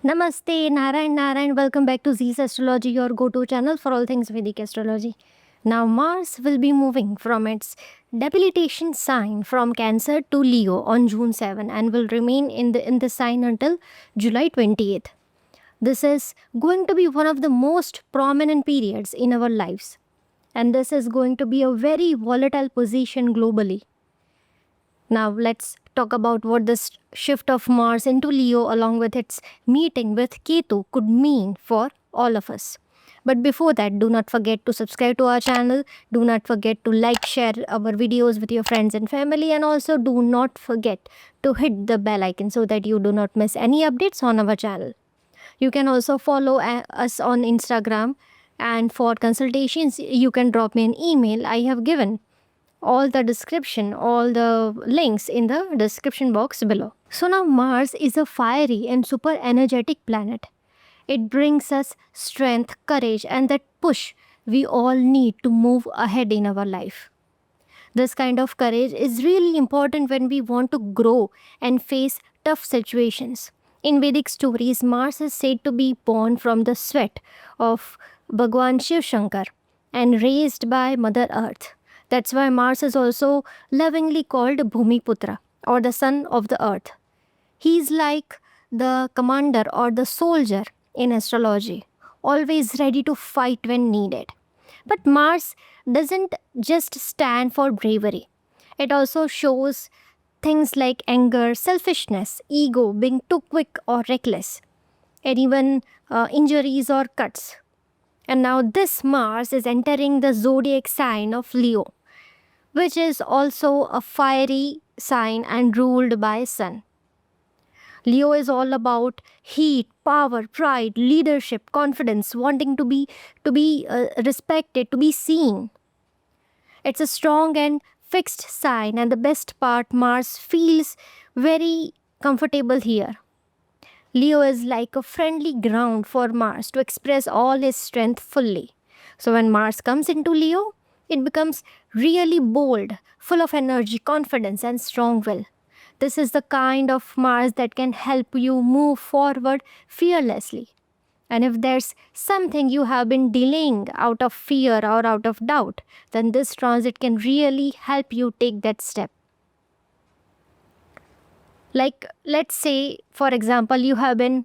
Namaste, Narayan. Welcome back to Z's Astrology, your go-to channel for all things Vedic astrology. Now, Mars will be moving from its debilitation sign from Cancer to Leo on June 7 and will remain in the sign until July 28th. This is going to be one of the most prominent periods in our lives, and this is going to be a very volatile position globally. Now, let's talk about what this shift of Mars into Leo, along with its meeting with Ketu, could mean for all of us. But before that, do not forget to subscribe to our channel. Do not forget to like, share our videos with your friends and family, and also do not forget to hit the bell icon so that you do not miss any updates on our channel. You can also follow us on Instagram, and for consultations, you can drop me an email. I have given all the links in the description box below. So now Mars is a fiery and super energetic planet. It brings us strength, courage, and that push we all need to move ahead in our life. This kind of courage is really important when we want to grow and face tough situations. In Vedic stories, Mars is said to be born from the sweat of Bhagwan Shiv Shankar and raised by Mother Earth. That's why Mars is also lovingly called Bhumiputra, or the son of the earth. He's like the commander or the soldier in astrology, always ready to fight when needed. But Mars doesn't just stand for bravery. It also shows things like anger, selfishness, ego, being too quick or reckless, and even injuries or cuts. And now this Mars is entering the zodiac sign of Leo, which is also a fiery sign and ruled by Sun. Leo is all about heat, power, pride, leadership, confidence, wanting to be respected, to be seen. It's a strong and fixed sign, and the best part, Mars feels very comfortable here. Leo is like a friendly ground for Mars to express all his strength fully. So when Mars comes into Leo, it becomes really bold, full of energy, confidence, and strong will. This is the kind of Mars that can help you move forward fearlessly. And if there's something you have been delaying out of fear or out of doubt, then this transit can really help you take that step. Like, let's say, for example, you have been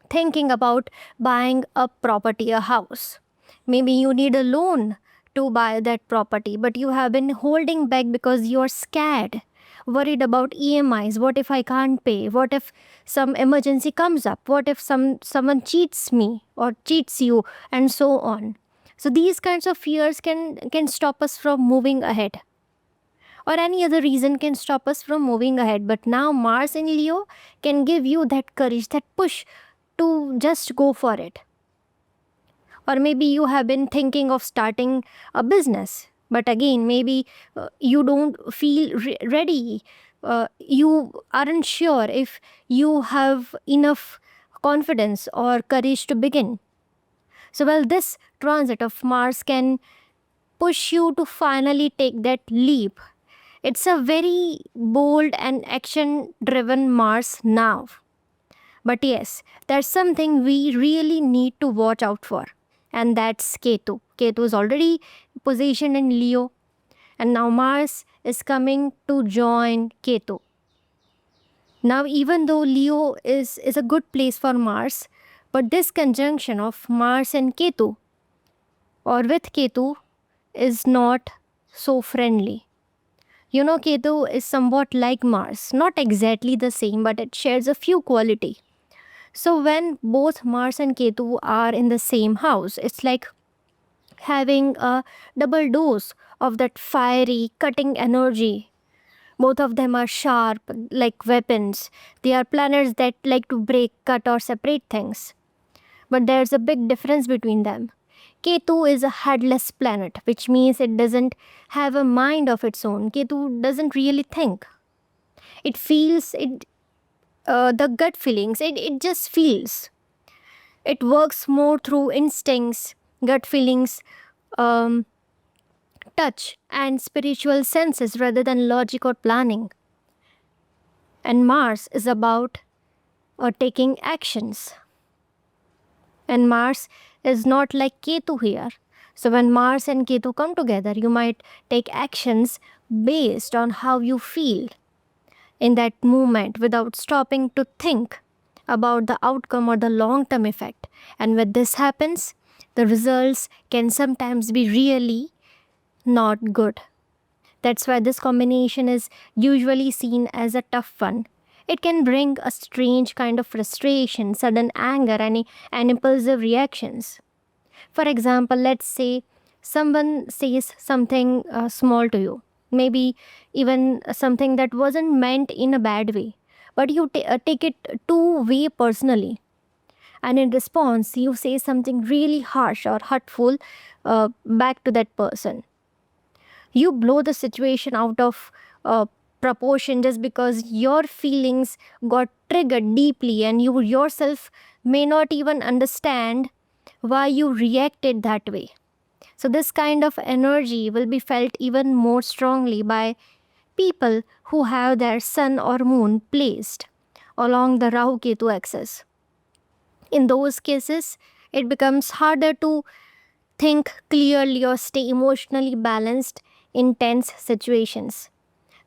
thinking about buying a property, a house. Maybe you need a loan to buy that property, but you have been holding back because you're scared, worried about EMIs. What if I can't pay? What if some emergency comes up? What if someone cheats me or cheats you, and so on? So these kinds of fears can stop us from moving ahead, or any other reason can stop us from moving ahead. But now Mars in Leo can give you that courage, that push to just go for it. Or maybe you have been thinking of starting a business, but again, maybe you don't feel ready. You aren't sure if you have enough confidence or courage to begin. So, well, this transit of Mars can push you to finally take that leap. It's a very bold and action driven Mars now. But yes, there's something we really need to watch out for, and that's Ketu. Ketu is already positioned in Leo, and now Mars is coming to join Ketu. Now, even though Leo is a good place for Mars, but this conjunction of Mars and Ketu, or with Ketu, is not so friendly. You know, Ketu is somewhat like Mars, not exactly the same, but it shares a few quality. So when both Mars and Ketu are in the same house, it's like having a double dose of that fiery, cutting energy. Both of them are sharp, like weapons. They are planets that like to break, cut, or separate things. But there's a big difference between them. Ketu is a headless planet, which means it doesn't have a mind of its own. Ketu doesn't really think. It feels it the gut feelings. It just feels. It works more through instincts, gut feelings, um, touch, and spiritual senses rather than logic or planning. And Mars is about taking actions. And Mars is not like Ketu here. So when Mars and Ketu come together, you might take actions based on how you feel in that moment without stopping to think about the outcome or the long term effect. And when this happens, the results can sometimes be really not good. That's why this combination is usually seen as a tough one. It can bring a strange kind of frustration, sudden anger, and impulsive reactions. For example, let's say someone says something small to you, maybe even something that wasn't meant in a bad way, but you take it too way personally. And in response, you say something really harsh or hurtful back to that person. You blow the situation out of proportion just because your feelings got triggered deeply, and you yourself may not even understand why you reacted that way. So, this kind of energy will be felt even more strongly by people who have their sun or moon placed along the Rahu Ketu axis. In those cases, it becomes harder to think clearly or stay emotionally balanced in tense situations.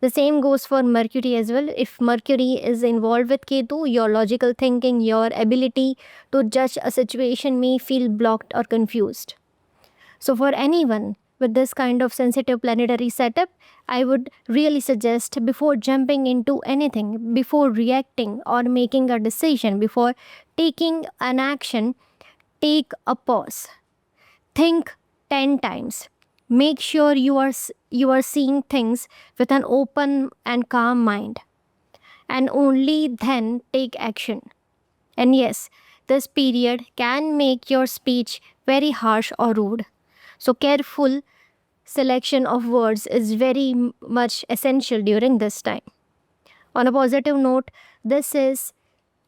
The same goes for Mercury as well. If Mercury is involved with Ketu, your logical thinking, your ability to judge a situation may feel blocked or confused. So, for anyone with this kind of sensitive planetary setup, I would really suggest, before jumping into anything, before reacting or making a decision, before taking an action, take a pause. Think 10 times. Make sure you are seeing things with an open and calm mind, and only then take action. And yes, this period can make your speech very harsh or rude. So careful selection of words is very much essential during this time. On a positive note, this is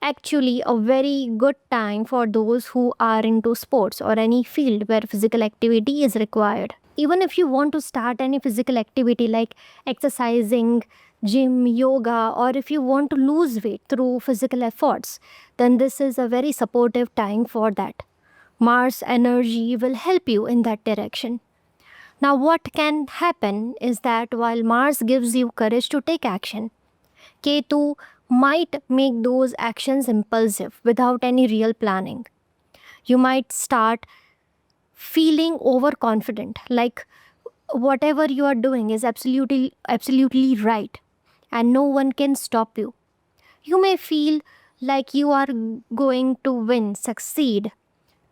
actually a very good time for those who are into sports or any field where physical activity is required. Even if you want to start any physical activity like exercising, gym, yoga, or if you want to lose weight through physical efforts, then this is a very supportive time for that. Mars energy will help you in that direction. Now, what can happen is that while Mars gives you courage to take action, Ketu might make those actions impulsive without any real planning. You might start feeling overconfident, like whatever you are doing is absolutely right and no one can stop you. You may feel like you are going to win, succeed,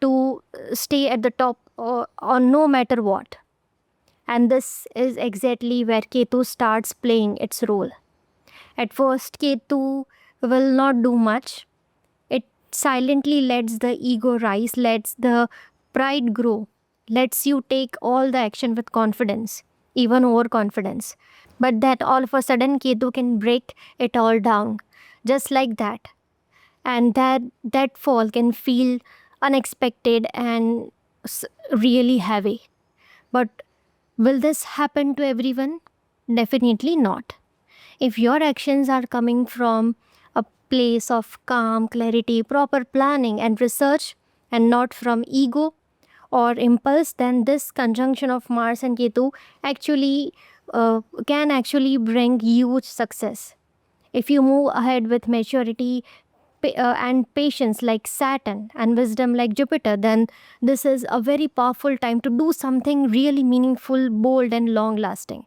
to stay at the top or no matter what. And this is exactly where Ketu starts playing its role. At first, Ketu will not do much. It silently lets the ego rise, lets the pride grow, lets you take all the action with confidence, even overconfidence. But that all of a sudden, Ketu can break it all down, just like that. And that fall can feel unexpected and really heavy. But will this happen to everyone? Definitely not. If your actions are coming from a place of calm, clarity, proper planning, and research, and not from ego or impulse, then this conjunction of Mars and Ketu actually can actually bring huge success. If you move ahead with maturity and patience like Saturn and wisdom like Jupiter, then this is a very powerful time to do something really meaningful, bold, and long lasting.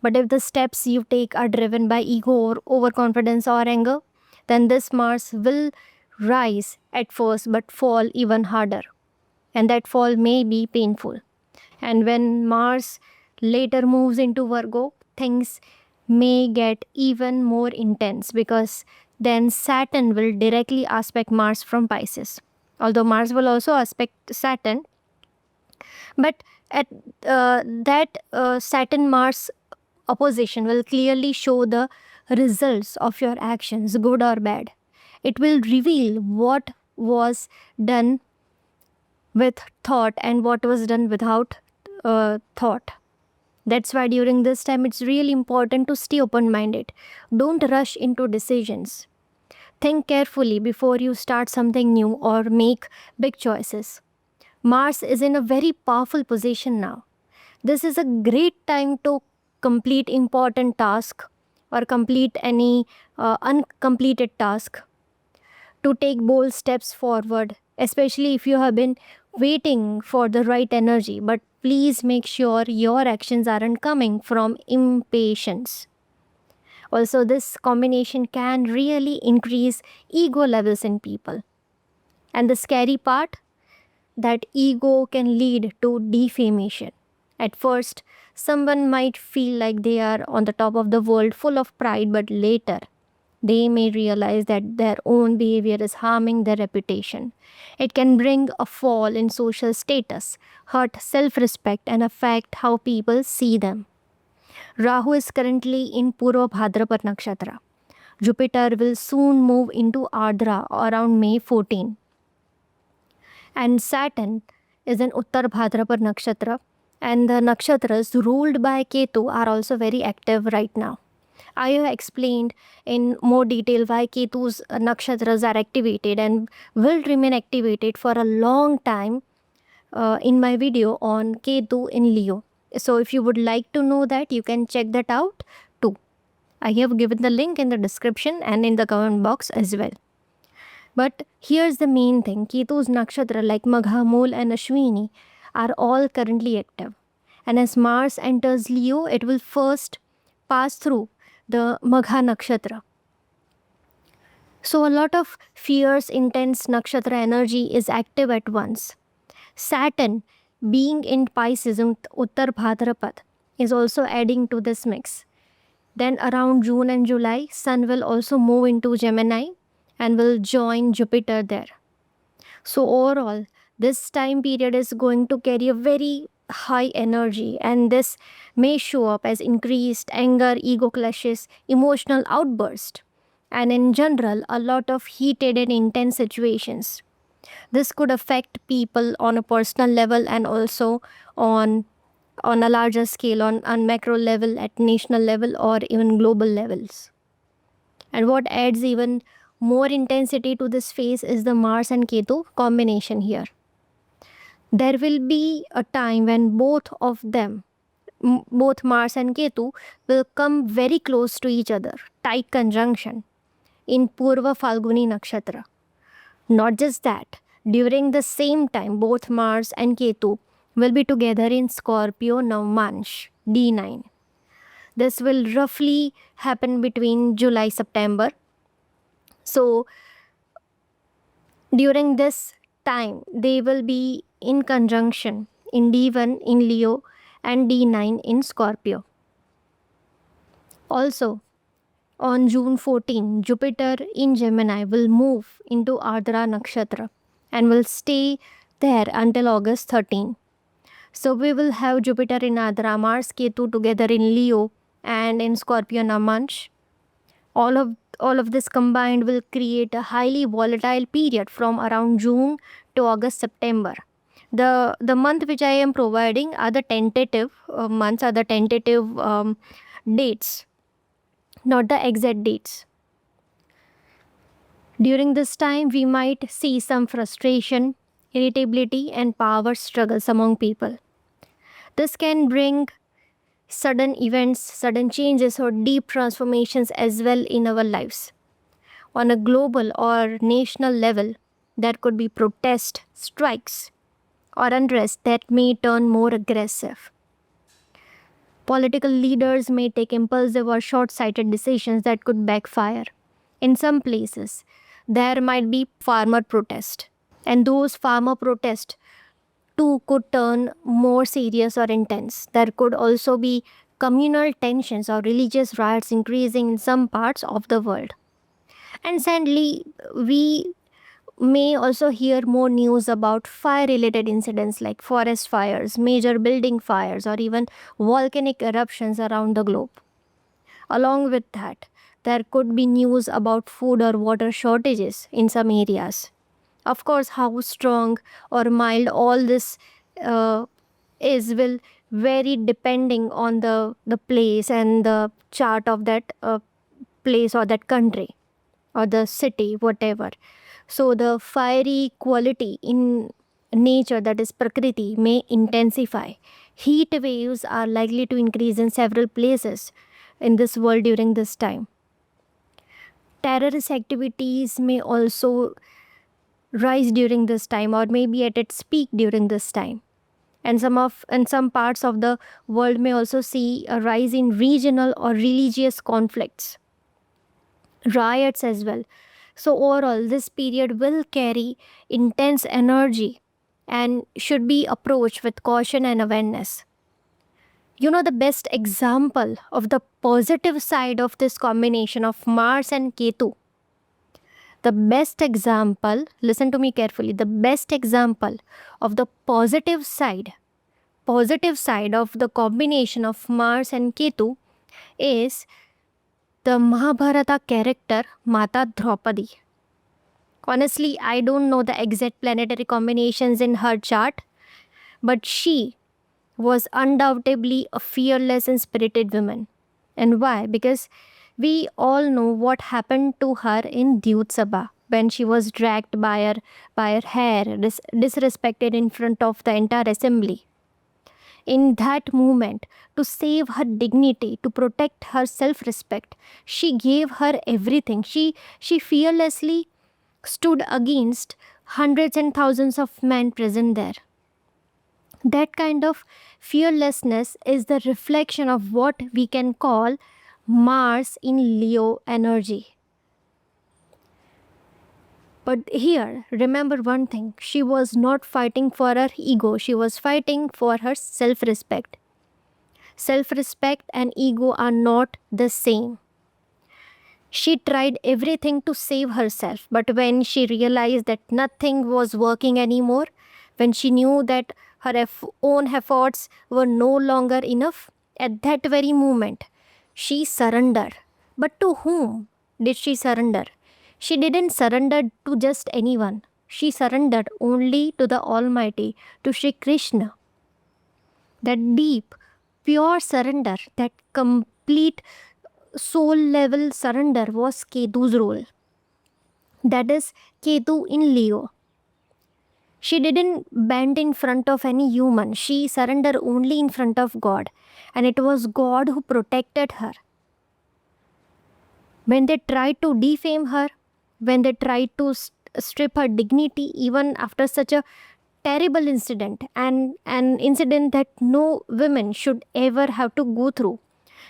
But if the steps you take are driven by ego or overconfidence or anger, then this Mars will rise at first but fall even harder. And that fall may be painful. And when Mars later moves into Virgo, things may get even more intense because then Saturn will directly aspect Mars from Pisces. Although Mars will also aspect Saturn, but at that Saturn Mars opposition will clearly show the results of your actions, good or bad. It will reveal what was done with thought and what was done without thought. That's why during this time it's really important to stay open minded. Don't rush into decisions. Think carefully before you start something new or make big choices. Mars is in a very powerful position now. This is a great time to complete important task or complete any uncompleted task, to take bold steps forward, especially if you have been waiting for the right energy. But please make sure your actions aren't coming from impatience. Also, this combination can really increase ego levels in people. And the scary part, that ego can lead to defamation. At first, someone might feel like they are on the top of the world full of pride, but later they may realize that their own behavior is harming their reputation. It can bring a fall in social status, hurt self respect, and affect how people see them. Rahu is currently in Purva Bhadrapad Nakshatra. Jupiter will soon move into Ardra around May 14. And Saturn is in Uttar Bhadrapad Nakshatra. And the nakshatras ruled by Ketu are also very active right now. I have explained in more detail why Ketu's nakshatras are activated and will remain activated for a long time in my video on Ketu in Leo. So if you would like to know that, you can check that out too. I have given the link in the description and in the comment box as well. But here's the main thing: Ketu's nakshatra like Magha, Mool, and Ashwini are all currently active. And as Mars enters Leo, it will first pass through the Magha nakshatra. So a lot of fierce, intense nakshatra energy is active at once. Saturn, being in Pisces in Uttar Bhadrapad, is also adding to this mix. Then around June and July, Sun will also move into Gemini and will join Jupiter there. So overall, this time period is going to carry a very high energy, and this may show up as increased anger, ego clashes, emotional outburst, and in general, a lot of heated and intense situations. This could affect people on a personal level and also on a larger scale, on macro level, at national level, or even global levels. And what adds even more intensity to this phase is the Mars and Ketu combination here. There will be a time when both of them, both Mars and Ketu, will come very close to each other, tight conjunction, in Purva Falguni Nakshatra. Not just that, during the same time, both Mars and Ketu will be together in Scorpio Navmansh, D9. This will roughly happen between July-September. So, during this time, they will be in conjunction in D1 in Leo and D9 in Scorpio. Also, on June 14, Jupiter in Gemini will move into Ardra Nakshatra and will stay there until August 13. So we will have Jupiter in Ardra, Mars, Ketu together in Leo and in Scorpio Navmansh. All of this combined will create a highly volatile period from around June to August, September. The month which I am providing are the tentative months, are the tentative dates, not the exact dates. During this time, we might see some frustration, irritability, and power struggles among people. This can bring sudden events, sudden changes, or deep transformations as well in our lives. On a global or national level, there could be protest, strikes, or unrest that may turn more aggressive. Political leaders may take impulsive or short-sighted decisions that could backfire. In some places, there might be farmer protest, and those farmer protests too could turn more serious or intense. There could also be communal tensions or religious riots increasing in some parts of the world. And sadly, we may also hear more news about fire-related incidents like forest fires, major building fires, or even volcanic eruptions around the globe. Along with that, there could be news about food or water shortages in some areas. Of course, how strong or mild all this is will vary depending on the place and the chart of that place or that country or the city, whatever. So the fiery quality in nature, that is Prakriti, may intensify. Heat waves are likely to increase in several places in this world during this time. Terrorist activities may also rise during this time, or maybe at its peak during this time. And some parts of the world may also see a rise in regional or religious conflicts, riots as well. So overall, this period will carry intense energy and should be approached with caution and awareness. The best example of the positive side of this combination of Mars and Ketu, the best example, listen to me carefully, the best example of the positive side of the combination of Mars and Ketu is the Mahabharata character Mata Draupadi. Honestly, I don't know the exact planetary combinations in her chart, but she was undoubtedly a fearless and spirited woman. And why? Because we all know what happened to her in Dyut Sabha when she was dragged by her hair, disrespected in front of the entire assembly. In that moment, to save her dignity, to protect her self-respect, she gave her everything. She fearlessly stood against hundreds and thousands of men present there. That kind of fearlessness is the reflection of what we can call Mars in Leo energy. But here, remember one thing, she was not fighting for her ego, she was fighting for her self-respect. Self-respect and ego are not the same. She tried everything to save herself, but when she realized that nothing was working anymore, when she knew that her own efforts were no longer enough, at that very moment, she surrendered. But to whom did she surrender? She didn't surrender to just anyone. She surrendered only to the Almighty, to Sri Krishna. That deep, pure surrender, that complete soul level surrender was Ketu's role. That is Ketu in Leo. She didn't bend in front of any human. She surrendered only in front of God. And it was God who protected her. When they tried to defame her, when they tried to strip her dignity, even after such a terrible incident, and an incident that no women should ever have to go through,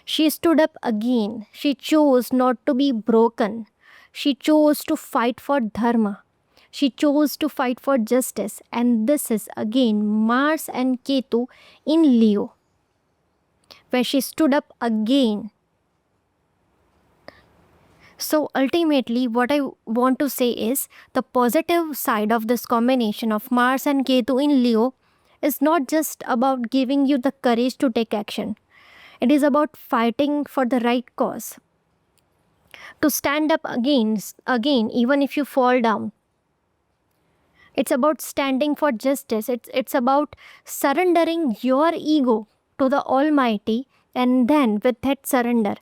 she stood up again. She chose not to be broken. She chose to fight for dharma. She chose to fight for justice. And this is again Mars and Ketu in Leo, where she stood up again. So ultimately, what I want to say is the positive side of this combination of Mars and Ketu in Leo is not just about giving you the courage to take action. It is about fighting for the right cause. To stand up again, even if you fall down. It's about standing for justice. It's about surrendering your ego to the Almighty, and then with that surrender,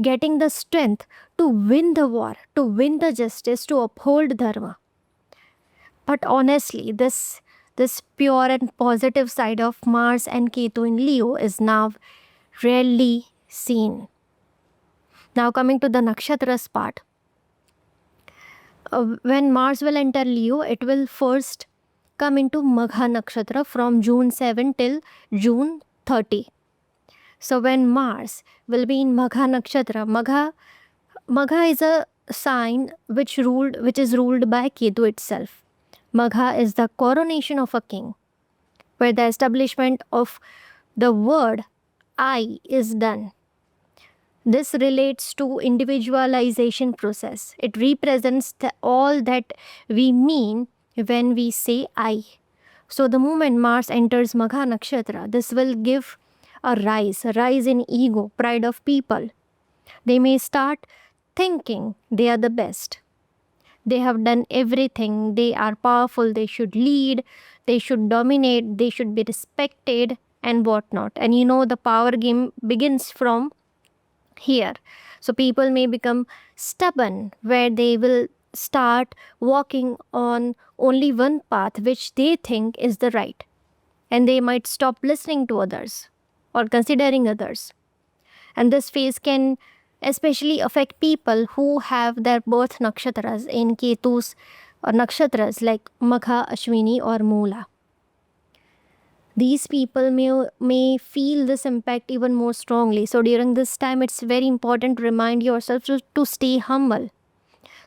getting the strength to win the war, to win the justice, to uphold dharma. But honestly, this pure and positive side of Mars and Ketu in Leo is now rarely seen. Now coming to the nakshatras part. When Mars will enter Leo, it will first come into Magha nakshatra from June 7 till June 30. So when Mars will be in Magha nakshatra, Magha is a sign which is ruled by Ketu itself. Magha is the coronation of a king, where the establishment of the word I is done. This relates to individualization process. It represents all that we mean when we say I. So the moment Mars enters Magha nakshatra, this will give a rise in ego, pride of people. They may start thinking they are the best. They have done everything. They are powerful. They should lead. They should dominate. They should be respected and whatnot. And the power game begins from here. So people may become stubborn, where they will start walking on only one path which they think is the right, and they might stop listening to others or considering others. And this phase can especially affect people who have their birth nakshatras in Ketu's nakshatras like Magha, Ashwini, or Moola. These people may feel this impact even more strongly. So during this time, it's very important to remind yourself to stay humble,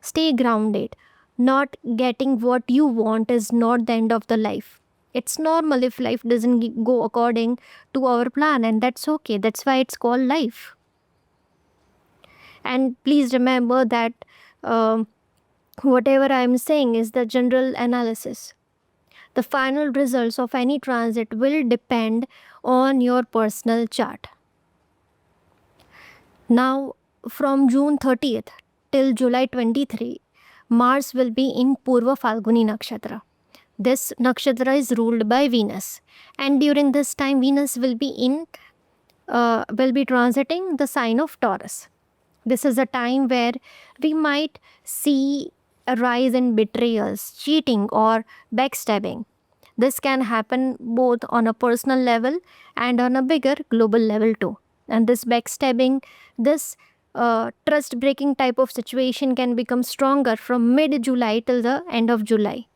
stay grounded. Not getting what you want is not the end of the life. It's normal if life doesn't go according to our plan, and that's okay. That's why it's called life. And please remember that whatever I'm saying is the general analysis. The final results of any transit will depend on your personal chart. Now, from June 30th till July 23, Mars will be in Purva Falguni Nakshatra. This nakshatra is ruled by Venus, and during this time, Venus will be transiting the sign of Taurus. This is a time where we might see a rise in betrayals, cheating, or backstabbing. This can happen both on a personal level and on a bigger global level too. And this backstabbing, this trust breaking type of situation can become stronger from mid July till the end of July.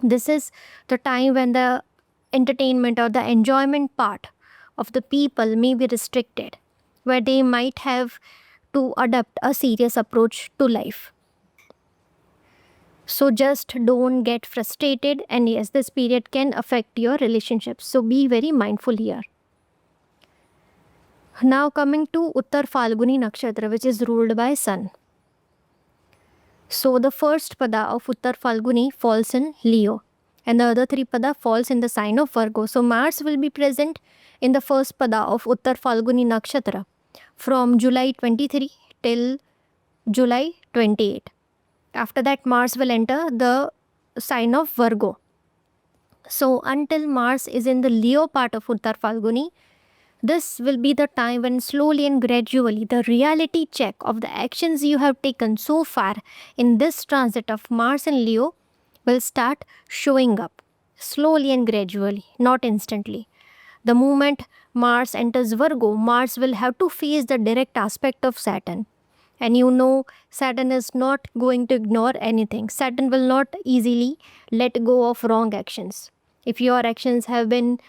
This is the time when the entertainment or the enjoyment part of the people may be restricted, where they might have to adopt a serious approach to life. So just don't get frustrated, and yes, this period can affect your relationships. So be very mindful here. Now coming to Uttar Falguni Nakshatra, which is ruled by Sun. So the first pada of Uttar Falguni falls in Leo, and the other three pada falls in the sign of Virgo. So Mars will be present in the first pada of Uttar Falguni Nakshatra from July 23 till July 28. After that, Mars will enter the sign of Virgo. So until Mars is in the Leo part of Uttar Falguni, this will be the time when slowly and gradually the reality check of the actions you have taken so far in this transit of Mars and Leo will start showing up. Slowly and gradually, not instantly. The moment Mars enters Virgo, Mars will have to face the direct aspect of Saturn. And you know, Saturn is not going to ignore anything. Saturn will not easily let go of wrong actions. If your actions have been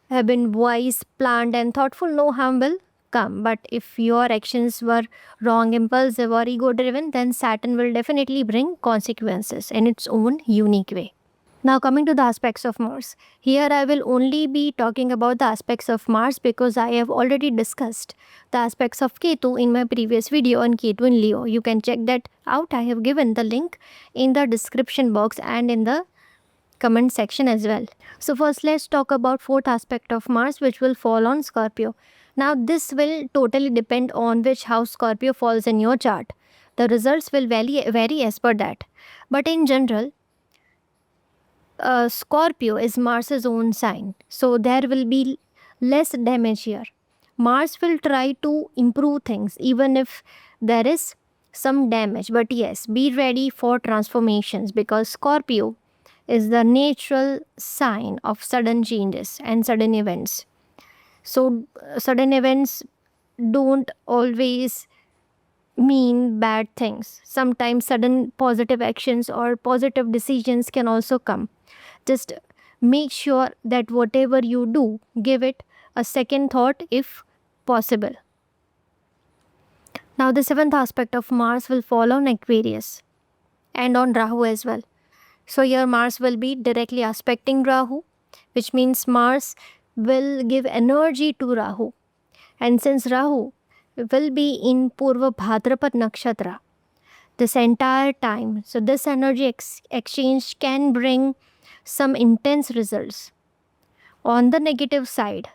wise, planned, and thoughtful, no harm will come. But if your actions were wrong, impulsive, or ego driven, then Saturn will definitely bring consequences in its own unique way. Now coming to the aspects of Mars. Here I will only be talking about the aspects of Mars because I have already discussed the aspects of Ketu in my previous video on Ketu in Leo. You can check that out. I have given the link in the description box and in the comment section as well. So first let's talk about fourth aspect of Mars, which will fall on Scorpio. Now this will totally depend on which house Scorpio falls in your chart. The results will vary as per that. But in general, Scorpio is Mars's own sign, so there will be less damage here. Mars will try to improve things even if there is some damage. But yes, be ready for transformations because Scorpio is the natural sign of sudden changes and sudden events. So sudden events don't always mean bad things. Sometimes sudden positive actions or positive decisions can also come. Just make sure that whatever you do, give it a second thought if possible. Now the seventh aspect of Mars will fall on Aquarius and on Rahu as well. So here Mars will be directly aspecting Rahu, which means Mars will give energy to Rahu. And since Rahu will be in Purva Bhadrapad Nakshatra this entire time, so this energy exchange can bring some intense results. On the negative side,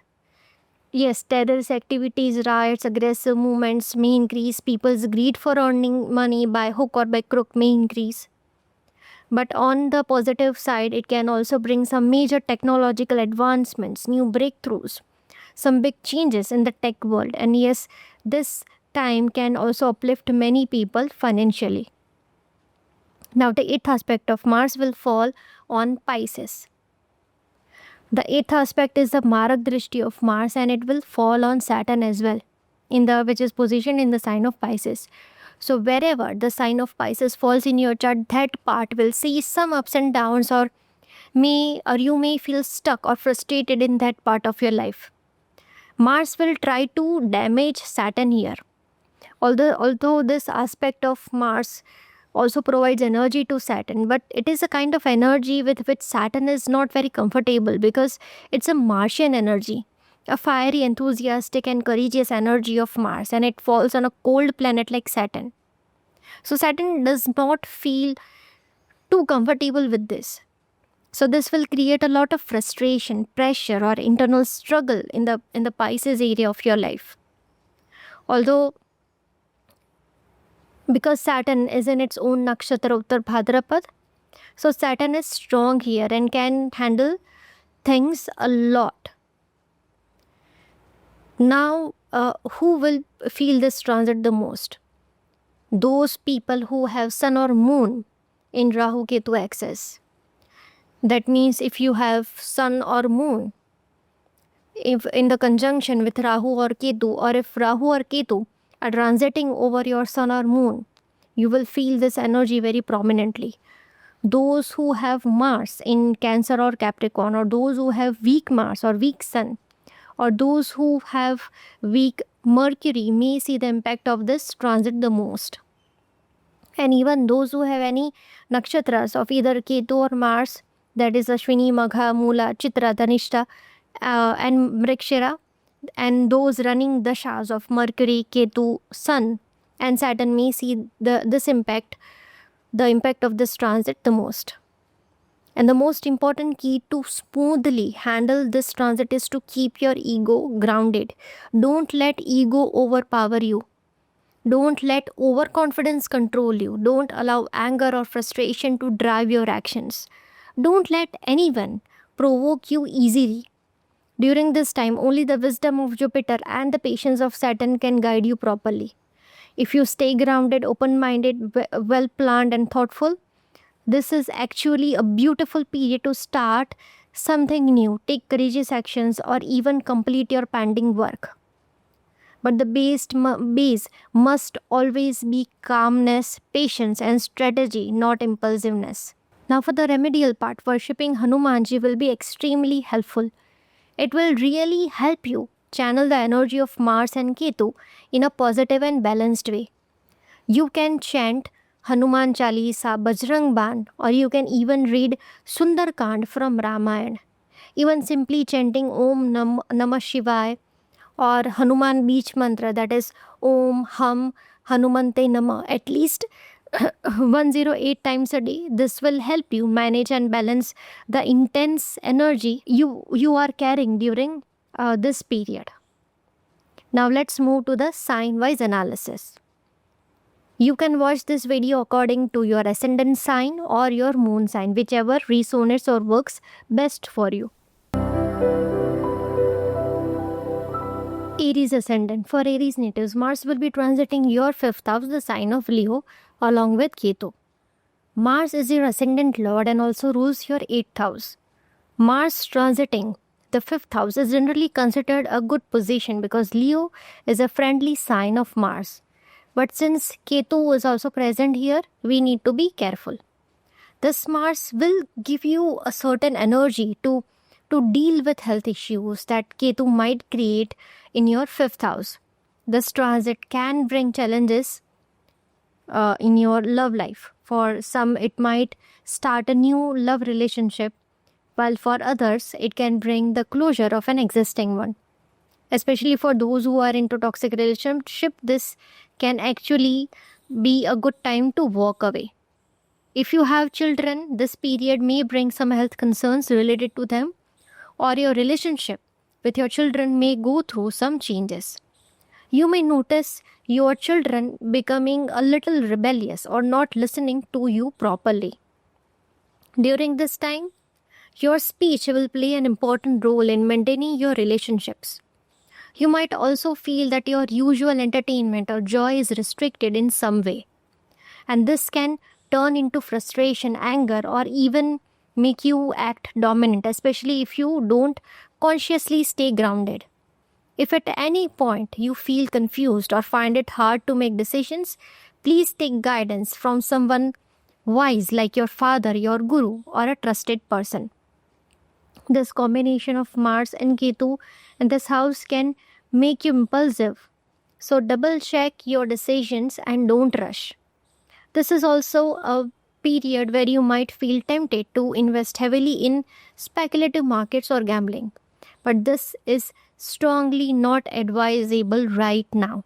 yes, terrorist activities, riots, aggressive movements may increase. People's greed for earning money by hook or by crook may increase. But on the positive side, it can also bring some major technological advancements, new breakthroughs. some big changes in the tech world. And yes, this time can also uplift many people financially. Now, the eighth aspect of Mars will fall on Pisces. The eighth aspect is the Marak Drishti of Mars, and it will fall on Saturn as well, which is positioned in the sign of Pisces. So wherever the sign of Pisces falls in your chart, that part will see some ups and downs, or you may feel stuck or frustrated in that part of your life. Mars will try to damage Saturn here. Although this aspect of Mars also provides energy to Saturn, but it is a kind of energy with which Saturn is not very comfortable, because it's a Martian energy, a fiery, enthusiastic and courageous energy of Mars, and it falls on a cold planet like Saturn. So Saturn does not feel too comfortable with this. So this will create a lot of frustration, pressure, or internal struggle in the Pisces area of your life. Although, because Saturn is in its own nakshatra Uttar Bhadrapad, so Saturn is strong here and can handle things a lot. Now, who will feel this transit the most? Those people who have Sun or Moon in Rahu Ketu axis. That means if you have Sun or Moon if in the conjunction with Rahu or Ketu, or if Rahu or Ketu are transiting over your Sun or Moon, you will feel this energy very prominently. Those who have Mars in Cancer or Capricorn, or those who have weak Mars or weak Sun, or those who have weak Mercury may see the impact of this transit the most. And even those who have any nakshatras of either Ketu or Mars, that is Ashwini, Magha, Mula, Chitra, Dhanishta, and Mrikshira, and those running dashas of Mercury, Ketu, Sun and Saturn may see the impact of this transit the most. And the most important key to smoothly handle this transit is to keep your ego grounded. Don't let ego overpower you. Don't let overconfidence control you. Don't allow anger or frustration to drive your actions. Don't let anyone provoke you easily. During this time, only the wisdom of Jupiter and the patience of Saturn can guide you properly. If you stay grounded, open-minded, well-planned and thoughtful, this is actually a beautiful period to start something new, take courageous actions, or even complete your pending work. But the base must always be calmness, patience and strategy, not impulsiveness. Now for the remedial part, worshipping Hanumanji will be extremely helpful. It will really help you channel the energy of Mars and Ketu in a positive and balanced way. You can chant Hanuman Chalisa, Bajrang Ban, or you can even read Sundarkand from Ramayana. Even simply chanting Om Namah Shivaya or Hanuman Beach Mantra, that is Om Ham Hanumante Namah, at least 108 times a day. This will help you manage and balance the intense energy you are carrying during this period. Now let's move to the sign-wise analysis. You can watch this video according to your ascendant sign or your moon sign, whichever resonates or works best for you. Aries ascendant. For Aries natives, Mars will be transiting your 5th house, the sign of Leo, along with Ketu. Mars is your ascendant lord and also rules your 8th house. Mars transiting the 5th house is generally considered a good position because Leo is a friendly sign of Mars. But since Ketu is also present here, we need to be careful. This Mars will give you a certain energy to deal with health issues that Ketu might create in your 5th house. This transit can bring challenges in your love life. For some, it might start a new love relationship, while for others, it can bring the closure of an existing one. Especially for those who are into toxic relationship, this can actually be a good time to walk away. If you have children, this period may bring some health concerns related to them, or your relationship with your children may go through some changes. You may notice your children becoming a little rebellious or not listening to you properly. During this time, your speech will play an important role in maintaining your relationships. You might also feel that your usual entertainment or joy is restricted in some way. And this can turn into frustration, anger, or even make you act dominant, especially if you don't consciously stay grounded. If at any point you feel confused or find it hard to make decisions, please take guidance from someone wise like your father, your guru, or a trusted person. This combination of Mars and Ketu in this house can make you impulsive. So double check your decisions and don't rush. This is also a period where you might feel tempted to invest heavily in speculative markets or gambling. But this is strongly not advisable right now.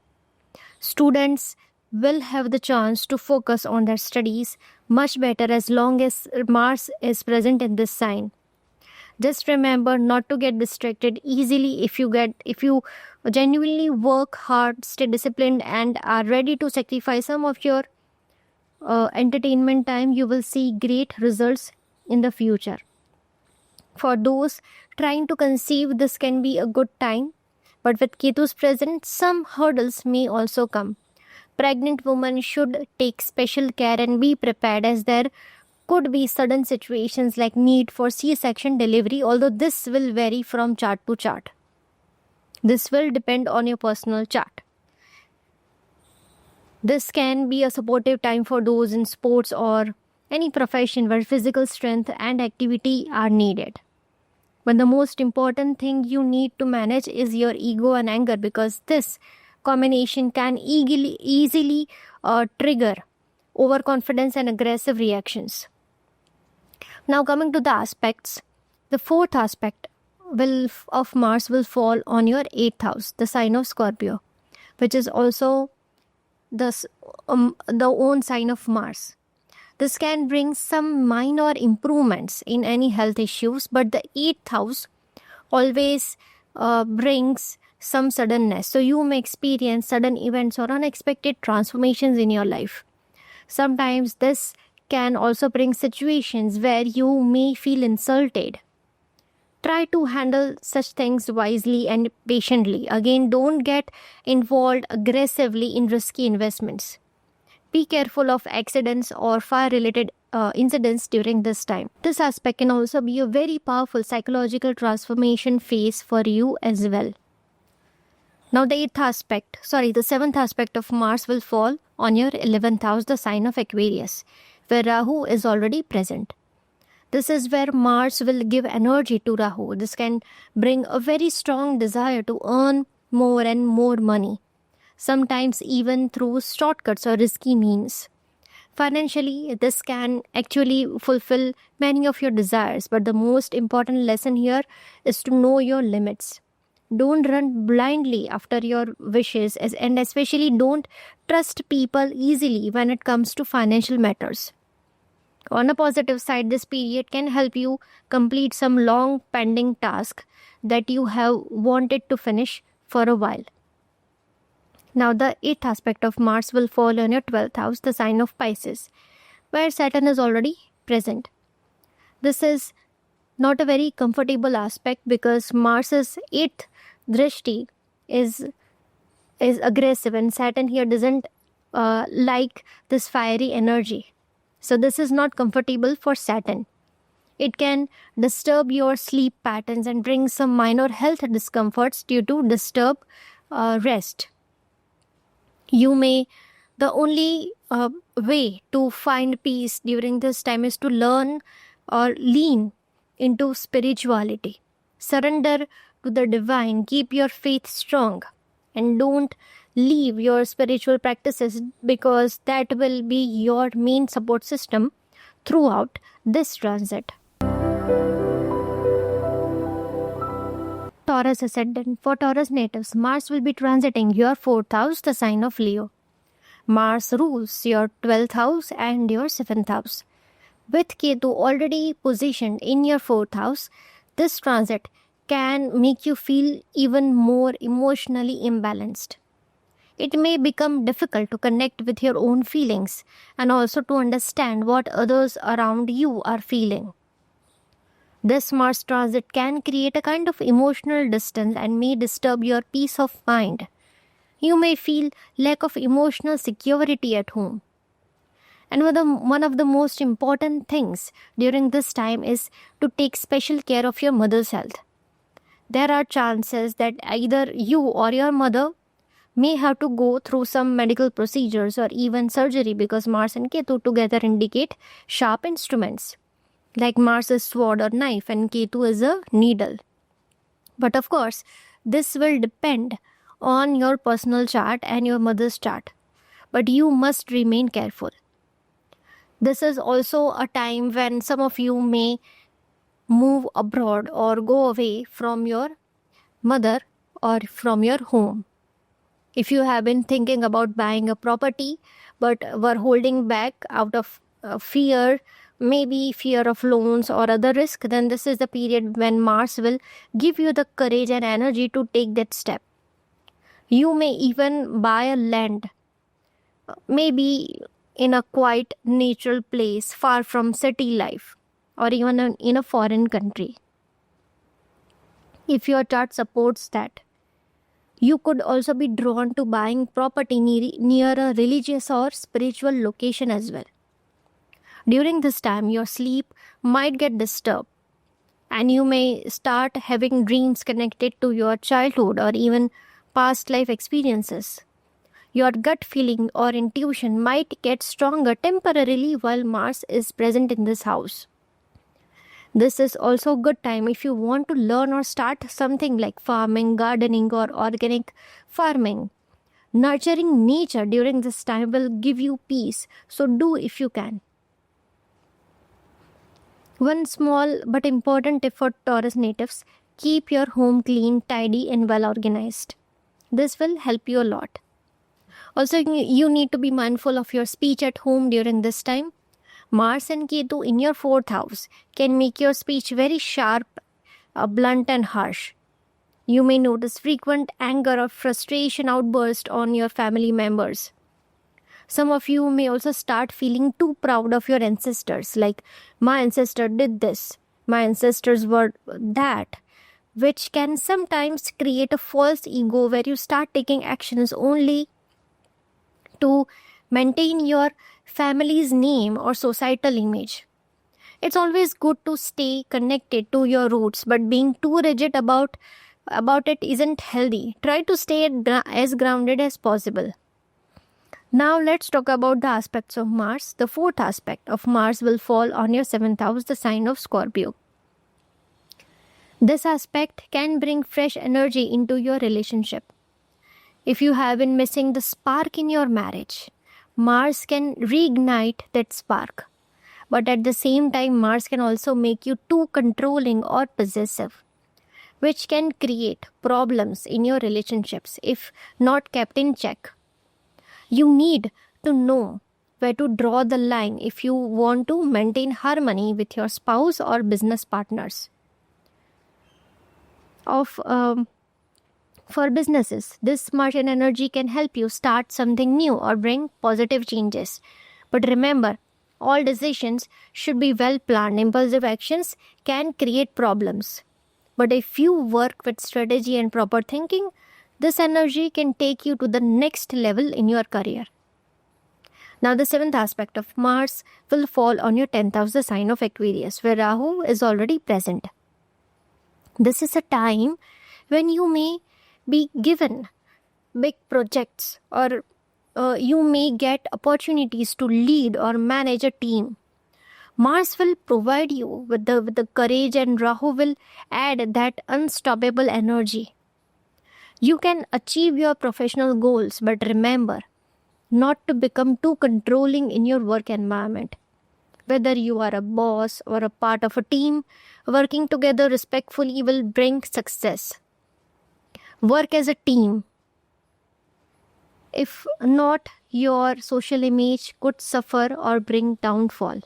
Students will have the chance to focus on their studies much better as long as Mars is present in this sign. Just remember not to get distracted easily. If you genuinely work hard, stay disciplined, and are ready to sacrifice some of your entertainment time, you will see great results in the future. For those trying to conceive, this can be a good time, but with Ketu's presence, some hurdles may also come. Pregnant women should take special care and be prepared, as there could be sudden situations like need for C-section delivery, although this will vary from chart to chart. This will depend on your personal chart. This can be a supportive time for those in sports or any profession where physical strength and activity are needed. But the most important thing you need to manage is your ego and anger, because this combination can easily trigger overconfidence and aggressive reactions. Now coming to the aspects, the fourth aspect of Mars will fall on your 8th house, the sign of Scorpio, which is also the own sign of Mars. This can bring some minor improvements in any health issues, but the 8th house always brings some suddenness. So you may experience sudden events or unexpected transformations in your life. Sometimes this can also bring situations where you may feel insulted. Try to handle such things wisely and patiently. Again, don't get involved aggressively in risky investments. Be careful of accidents or fire-related incidents during this time. This aspect can also be a very powerful psychological transformation phase for you as well. Now the 7th aspect of Mars will fall on your 11th house, the sign of Aquarius, where Rahu is already present. This is where Mars will give energy to Rahu. This can bring a very strong desire to earn more and more money, sometimes even through shortcuts or risky means. Financially, this can actually fulfill many of your desires, but the most important lesson here is to know your limits. Don't run blindly after your wishes, and especially don't trust people easily when it comes to financial matters. On a positive side, this period can help you complete some long pending task that you have wanted to finish for a while. Now the 8th aspect of Mars will fall on your 12th house, the sign of Pisces, where Saturn is already present. This is not a very comfortable aspect because Mars's 8th drishti is aggressive, and Saturn here doesn't like this fiery energy. So this is not comfortable for Saturn. It can disturb your sleep patterns and bring some minor health discomforts due to disturbed rest. The only way to find peace during this time is to learn or lean into spirituality. Surrender to the divine, keep your faith strong, and don't leave your spiritual practices, because that will be your main support system throughout this transit. Taurus ascendant. For Taurus natives, Mars will be transiting your 4th house, the sign of Leo. Mars rules your 12th house and your 7th house. With Ketu already positioned in your 4th house, this transit can make you feel even more emotionally imbalanced. It may become difficult to connect with your own feelings and also to understand what others around you are feeling. This Mars transit can create a kind of emotional distance and may disturb your peace of mind. You may feel lack of emotional security at home. And one of the most important things during this time is to take special care of your mother's health. There are chances that either you or your mother may have to go through some medical procedures or even surgery because Mars and Ketu together indicate sharp instruments. Like Mars is sword or knife and Ketu is a needle. But of course, this will depend on your personal chart and your mother's chart. But you must remain careful. This is also a time when some of you may move abroad or go away from your mother or from your home. If you have been thinking about buying a property but were holding back out of fear, maybe fear of loans or other risk, then this is the period when Mars will give you the courage and energy to take that step. You may even buy a land, maybe in a quiet natural place far from city life or even in a foreign country. If your chart supports that, you could also be drawn to buying property near a religious or spiritual location as well. During this time, your sleep might get disturbed and you may start having dreams connected to your childhood or even past life experiences. Your gut feeling or intuition might get stronger temporarily while Mars is present in this house. This is also a good time if you want to learn or start something like farming, gardening, or organic farming. Nurturing nature during this time will give you peace, so do if you can. One small but important tip for Taurus natives: keep your home clean, tidy, and well organized. This will help you a lot. Also, you need to be mindful of your speech at home during this time. Mars and Ketu in your 4th house can make your speech very sharp, blunt and harsh. You may notice frequent anger or frustration outburst on your family members. Some of you may also start feeling too proud of your ancestors, like, my ancestor did this, my ancestors were that, which can sometimes create a false ego where you start taking actions only to maintain your family's name or societal image. It's always good to stay connected to your roots, but being too rigid about it isn't healthy. Try to stay as grounded as possible. Now let's talk about the aspects of Mars. The 4th aspect of Mars will fall on your 7th house, the sign of Scorpio. This aspect can bring fresh energy into your relationship. If you have been missing the spark in your marriage, Mars can reignite that spark. But at the same time, Mars can also make you too controlling or possessive, which can create problems in your relationships if not kept in check. You need to know where to draw the line if you want to maintain harmony with your spouse or business partners. For businesses, this Martian energy can help you start something new or bring positive changes. But remember, all decisions should be well planned. Impulsive actions can create problems. But if you work with strategy and proper thinking, this energy can take you to the next level in your career. Now, the 7th aspect of Mars will fall on your 10th house, the sign of Aquarius, where Rahu is already present. This is a time when you may be given big projects or you may get opportunities to lead or manage a team. Mars will provide you with the courage and Rahu will add that unstoppable energy. You can achieve your professional goals, but remember not to become too controlling in your work environment. Whether you are a boss or a part of a team, working together respectfully will bring success. Work as a team. If not, your social image could suffer or bring downfall.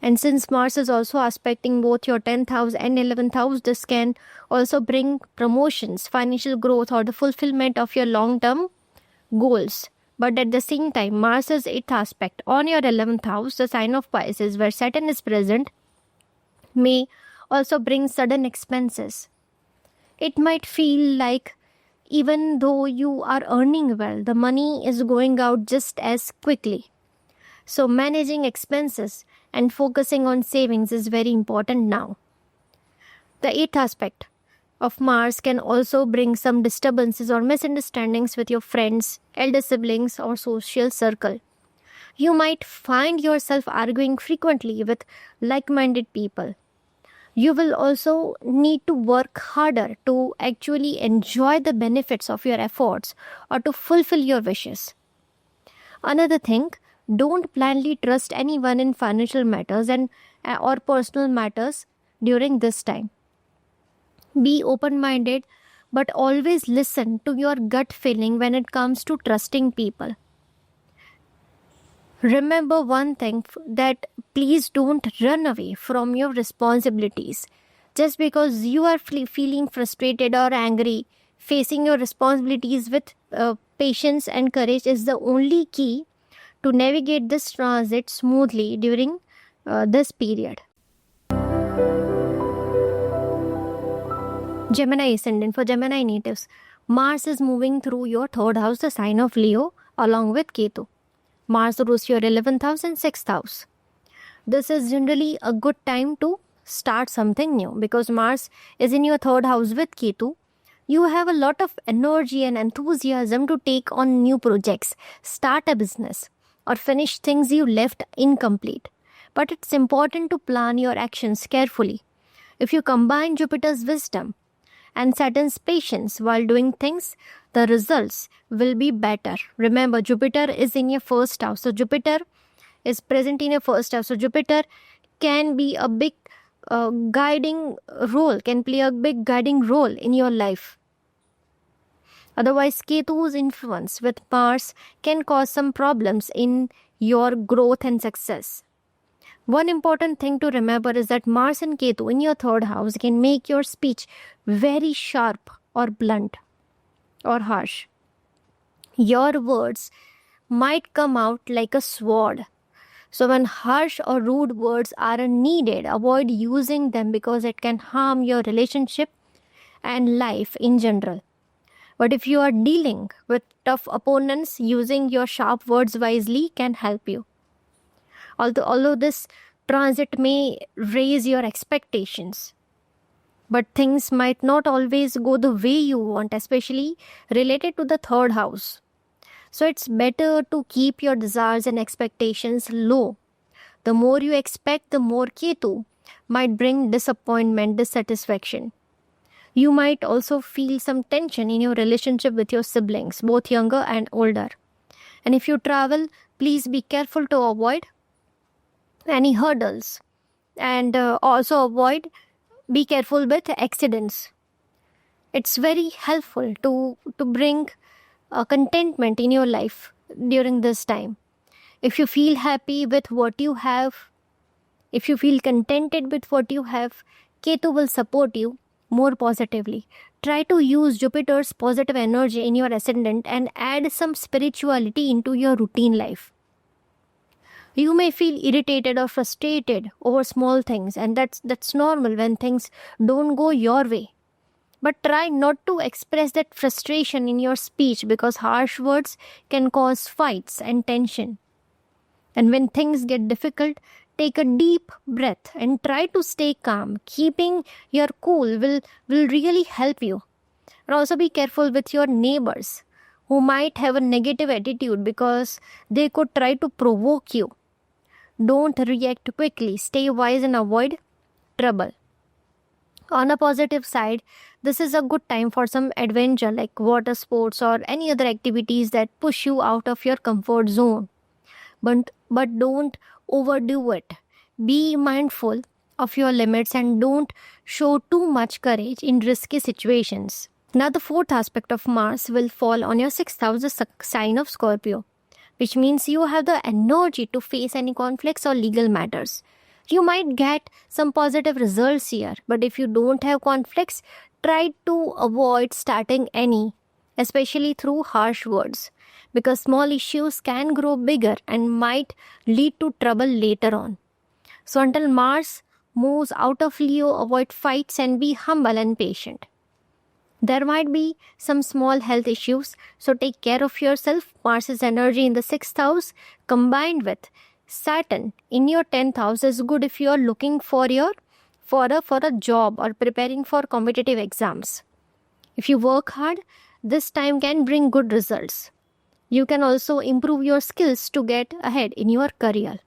And since Mars is also aspecting both your 10th house and 11th house, this can also bring promotions, financial growth, or the fulfillment of your long-term goals. But at the same time, Mars's 8th aspect on your 11th house, the sign of Pisces, where Saturn is present, may also bring sudden expenses. It might feel like even though you are earning well, the money is going out just as quickly. So, managing expenses and focusing on savings is very important now. The eighth aspect of Mars can also bring some disturbances or misunderstandings with your friends, elder siblings, or social circle. You might find yourself arguing frequently with like minded people. You will also need to work harder to actually enjoy the benefits of your efforts or to fulfill your wishes. Another thing, don't blindly trust anyone in financial matters and or personal matters during this time. Be open minded, but always listen to your gut feeling when it comes to trusting people. Remember one thing that please don't run away from your responsibilities. Just because you are feeling frustrated or angry, facing your responsibilities with patience and courage is the only key to navigate this transit smoothly during this period. Gemini ascendant. For Gemini natives, Mars is moving through your third house, the sign of Leo, along with Ketu. Mars rules your 11th house and 6th house. This is generally a good time to start something new because Mars is in your third house with Ketu. You have a lot of energy and enthusiasm to take on new projects, start a business, or finish things you left incomplete. But it's important to plan your actions carefully. If you combine Jupiter's wisdom and Saturn's patience while doing things, the results will be better. Remember, Jupiter is in your first house. So Jupiter is present in your first house. So Jupiter can be a big guiding role, can play a big guiding role in your life. Otherwise, Ketu's influence with Mars can cause some problems in your growth and success. One important thing to remember is that Mars and Ketu in your third house can make your speech very sharp or blunt or harsh. Your words might come out like a sword. So when harsh or rude words are needed, avoid using them because it can harm your relationship and life in general. But if you are dealing with tough opponents, using your sharp words wisely can help you. Although this transit may raise your expectations, but things might not always go the way you want, especially related to the third house. So it's better to keep your desires and expectations low. The more you expect, the more Ketu might bring disappointment, dissatisfaction. You might also feel some tension in your relationship with your siblings, both younger and older. And if you travel, please be careful to avoid any hurdles and also be careful with accidents. It's very helpful to bring contentment in your life during this time. If you feel happy with what you have, if you feel contented with what you have, Ketu will support you more positively. Try to use Jupiter's positive energy in your ascendant and add some spirituality into your routine life. You may feel irritated or frustrated over small things, and that's normal when things don't go your way. But try not to express that frustration in your speech because harsh words can cause fights and tension. And when things get difficult, take a deep breath and try to stay calm. Keeping your cool will really help you. And also be careful with your neighbors who might have a negative attitude because they could try to provoke you. Don't react quickly. Stay wise and avoid trouble. On a positive side, this is a good time for some adventure like water sports or any other activities that push you out of your comfort zone. But don't overdo it. Be mindful of your limits and don't show too much courage in risky situations. Now, the fourth aspect of Mars will fall on your 6th house, the sign of Scorpio, which means you have the energy to face any conflicts or legal matters. You might get some positive results here, but if you don't have conflicts, try to avoid starting any, especially through harsh words, because small issues can grow bigger and might lead to trouble later on. So until Mars moves out of Leo, avoid fights and be humble and patient. There might be some small health issues, so take care of yourself. Mars's energy in the 6th house combined with Saturn in your 10th house is good if you are looking for a job or preparing for competitive exams. If you work hard, this time can bring good results. You can also improve your skills to get ahead in your career.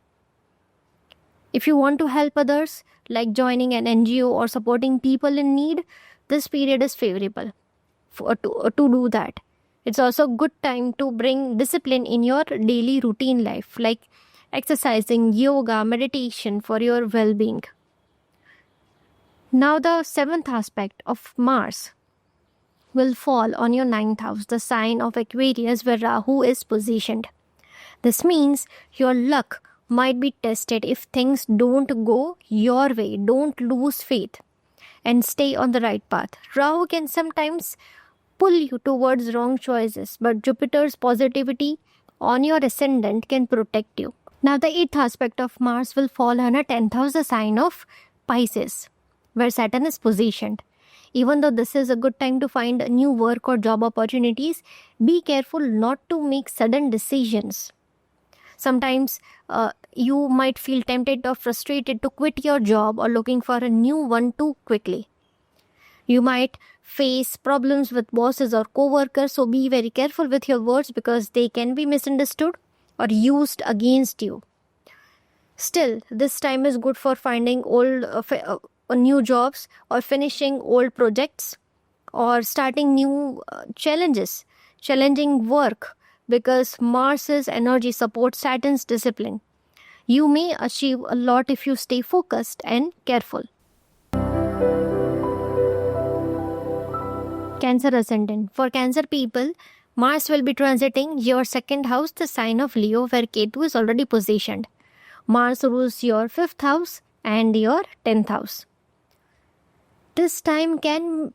If you want to help others, like joining an NGO or supporting people in need, this period is favorable to do that. It's also a good time to bring discipline in your daily routine life, like exercising, yoga, meditation for your well-being. Now the 7th aspect of Mars will fall on your 9th house, the sign of Aquarius where Rahu is positioned. This means your luck might be tested if things don't go your way. Don't lose faith and stay on the right path. Rahu can sometimes pull you towards wrong choices, but Jupiter's positivity on your ascendant can protect you. Now the 8th aspect of Mars will fall on a 10th house, the sign of Pisces, where Saturn is positioned. Even though this is a good time to find new work or job opportunities, be careful not to make sudden decisions. Sometimes you might feel tempted or frustrated to quit your job or looking for a new one too quickly. You might face problems with bosses or co-workers, so be very careful with your words because they can be misunderstood or used against you. Still, this time is good for finding new jobs or finishing old projects or starting new challenging work, because Mars's energy supports Saturn's discipline. You may achieve a lot if you stay focused and careful. Cancer ascendant. For Cancer people, Mars will be transiting your 2nd house, the sign of Leo, where Ketu is already positioned. Mars rules your 5th house and your 10th house. This time can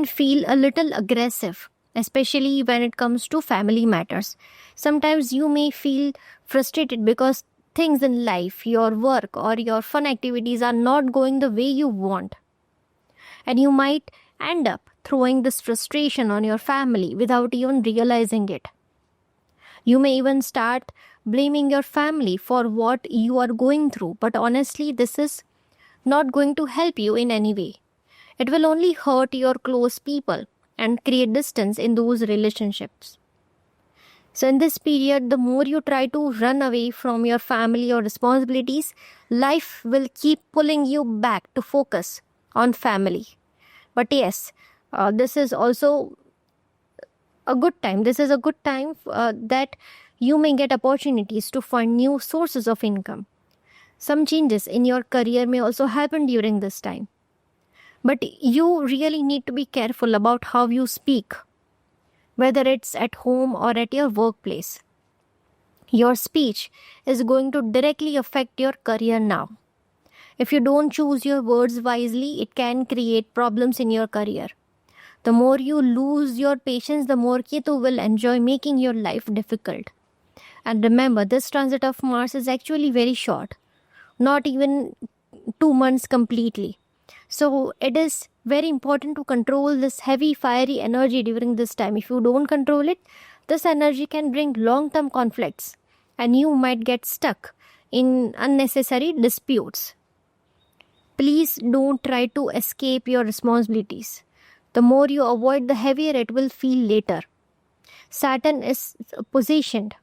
feel a little aggressive, especially when it comes to family matters. Sometimes you may feel frustrated because things in life, your work or your fun activities are not going the way you want. And you might end up throwing this frustration on your family without even realizing it. You may even start blaming your family for what you are going through, but honestly, this is not going to help you in any way. It will only hurt your close people and create distance in those relationships. So in this period, the more you try to run away from your family or responsibilities, life will keep pulling you back to focus on family. But yes, this is also a good time. This is a good time that you may get opportunities to find new sources of income. Some changes in your career may also happen during this time. But you really need to be careful about how you speak, whether it's at home or at your workplace. Your speech is going to directly affect your career now. If you don't choose your words wisely, it can create problems in your career. The more you lose your patience, the more Ketu will enjoy making your life difficult. And remember, this transit of Mars is actually very short, not even 2 months completely. So it is very important to control this heavy, fiery energy during this time. If you don't control it, this energy can bring long-term conflicts and you might get stuck in unnecessary disputes. Please don't try to escape your responsibilities. The more you avoid, the heavier it will feel later. Saturn is positioned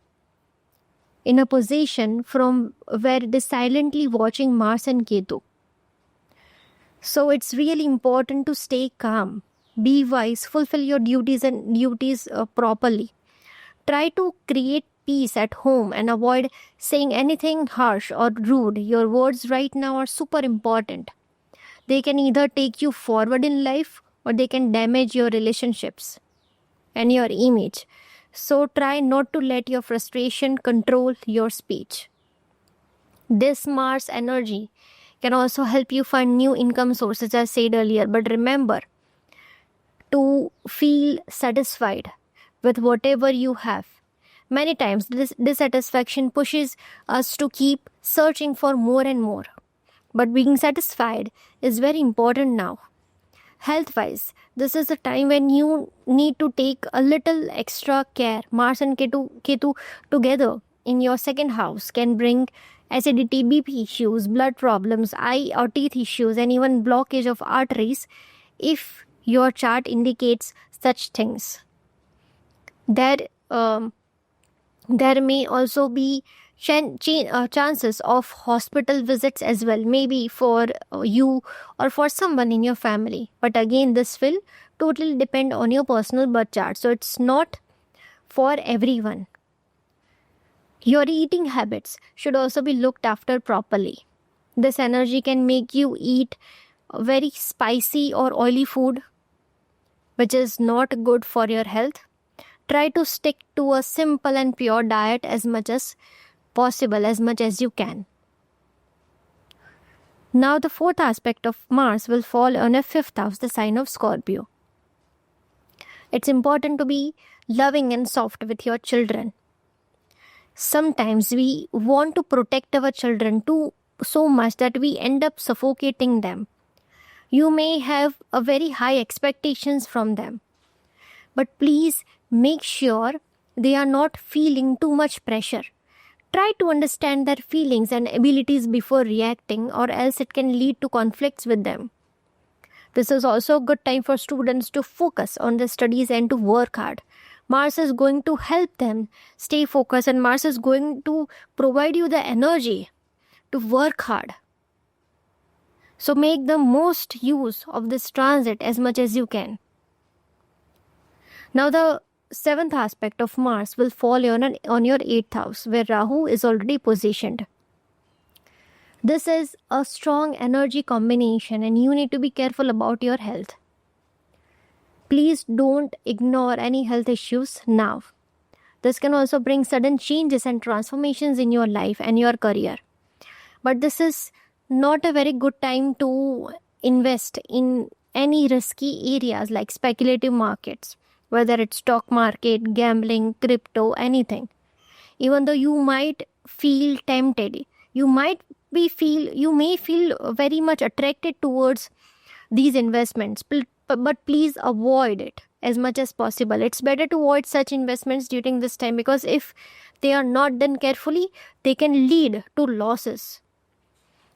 in a position from where it is silently watching Mars and Ketu. So it's really important to stay calm, be wise, fulfill your duties properly. Try to create peace at home and avoid saying anything harsh or rude. Your words right now are super important. They can either take you forward in life or they can damage your relationships and your image. So try not to let your frustration control your speech. This Mars energy can also help you find new income sources, as said earlier. But remember to feel satisfied with whatever you have. Many times this dissatisfaction pushes us to keep searching for more and more. but being satisfied is very important now. Health wise, this is a time when you need to take a little extra care. Mars and Ketu together in your second house can bring acidity, BP issues, blood problems, eye or teeth issues, and even blockage of arteries if your chart indicates such things. There may also be chances of hospital visits as well, maybe for you or for someone in your family. But again, this will totally depend on your personal birth chart, so it's not for everyone. Your eating habits should also be looked after properly. This energy can make you eat very spicy or oily food, which is not good for your health. Try to stick to a simple and pure diet as much as possible, as much as you can. Now the fourth aspect of Mars will fall on a fifth house, the sign of Scorpio. It's important to be loving and soft with your children. Sometimes we want to protect our children too so much that we end up suffocating them. You may have a very high expectations from them, but please make sure they are not feeling too much pressure. Try to understand their feelings and abilities before reacting, or else it can lead to conflicts with them. This is also a good time for students to focus on their studies and to work hard. Mars is going to help them stay focused, and Mars is going to provide you the energy to work hard. So make the most use of this transit as much as you can. Now the seventh aspect of Mars will fall on your 8th house, where Rahu is already positioned. This is a strong energy combination and you need to be careful about your health. Please don't ignore any health issues now. This can also bring sudden changes and transformations in your life and your career. But this is not a very good time to invest in any risky areas like speculative markets, whether it's stock market, gambling, crypto, anything. Even though you might feel tempted, you may feel very much attracted towards these investments, but please avoid it as much as possible. It's better to avoid such investments during this time, because if they are not done carefully, they can lead to losses.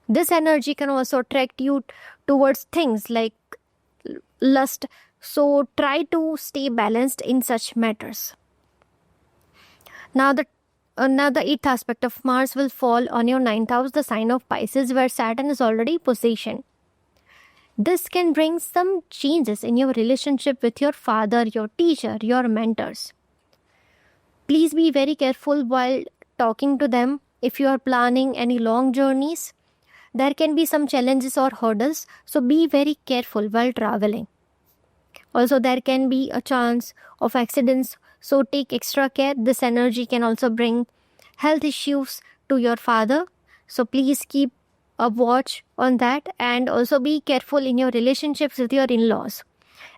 This energy can also attract you towards things like lust, so try to stay balanced in such matters. Now the 8th aspect of Mars will fall on your 9th house, the sign of Pisces, where Saturn is already positioned. This can bring some changes in your relationship with your father, your teacher, your mentors. Please be very careful while talking to them. If you are planning any long journeys, there can be some challenges or hurdles, so be very careful while traveling. Also, there can be a chance of accidents, so take extra care. This energy can also bring health issues to your father, so please keep a watch on that, and also be careful in your relationships with your in-laws,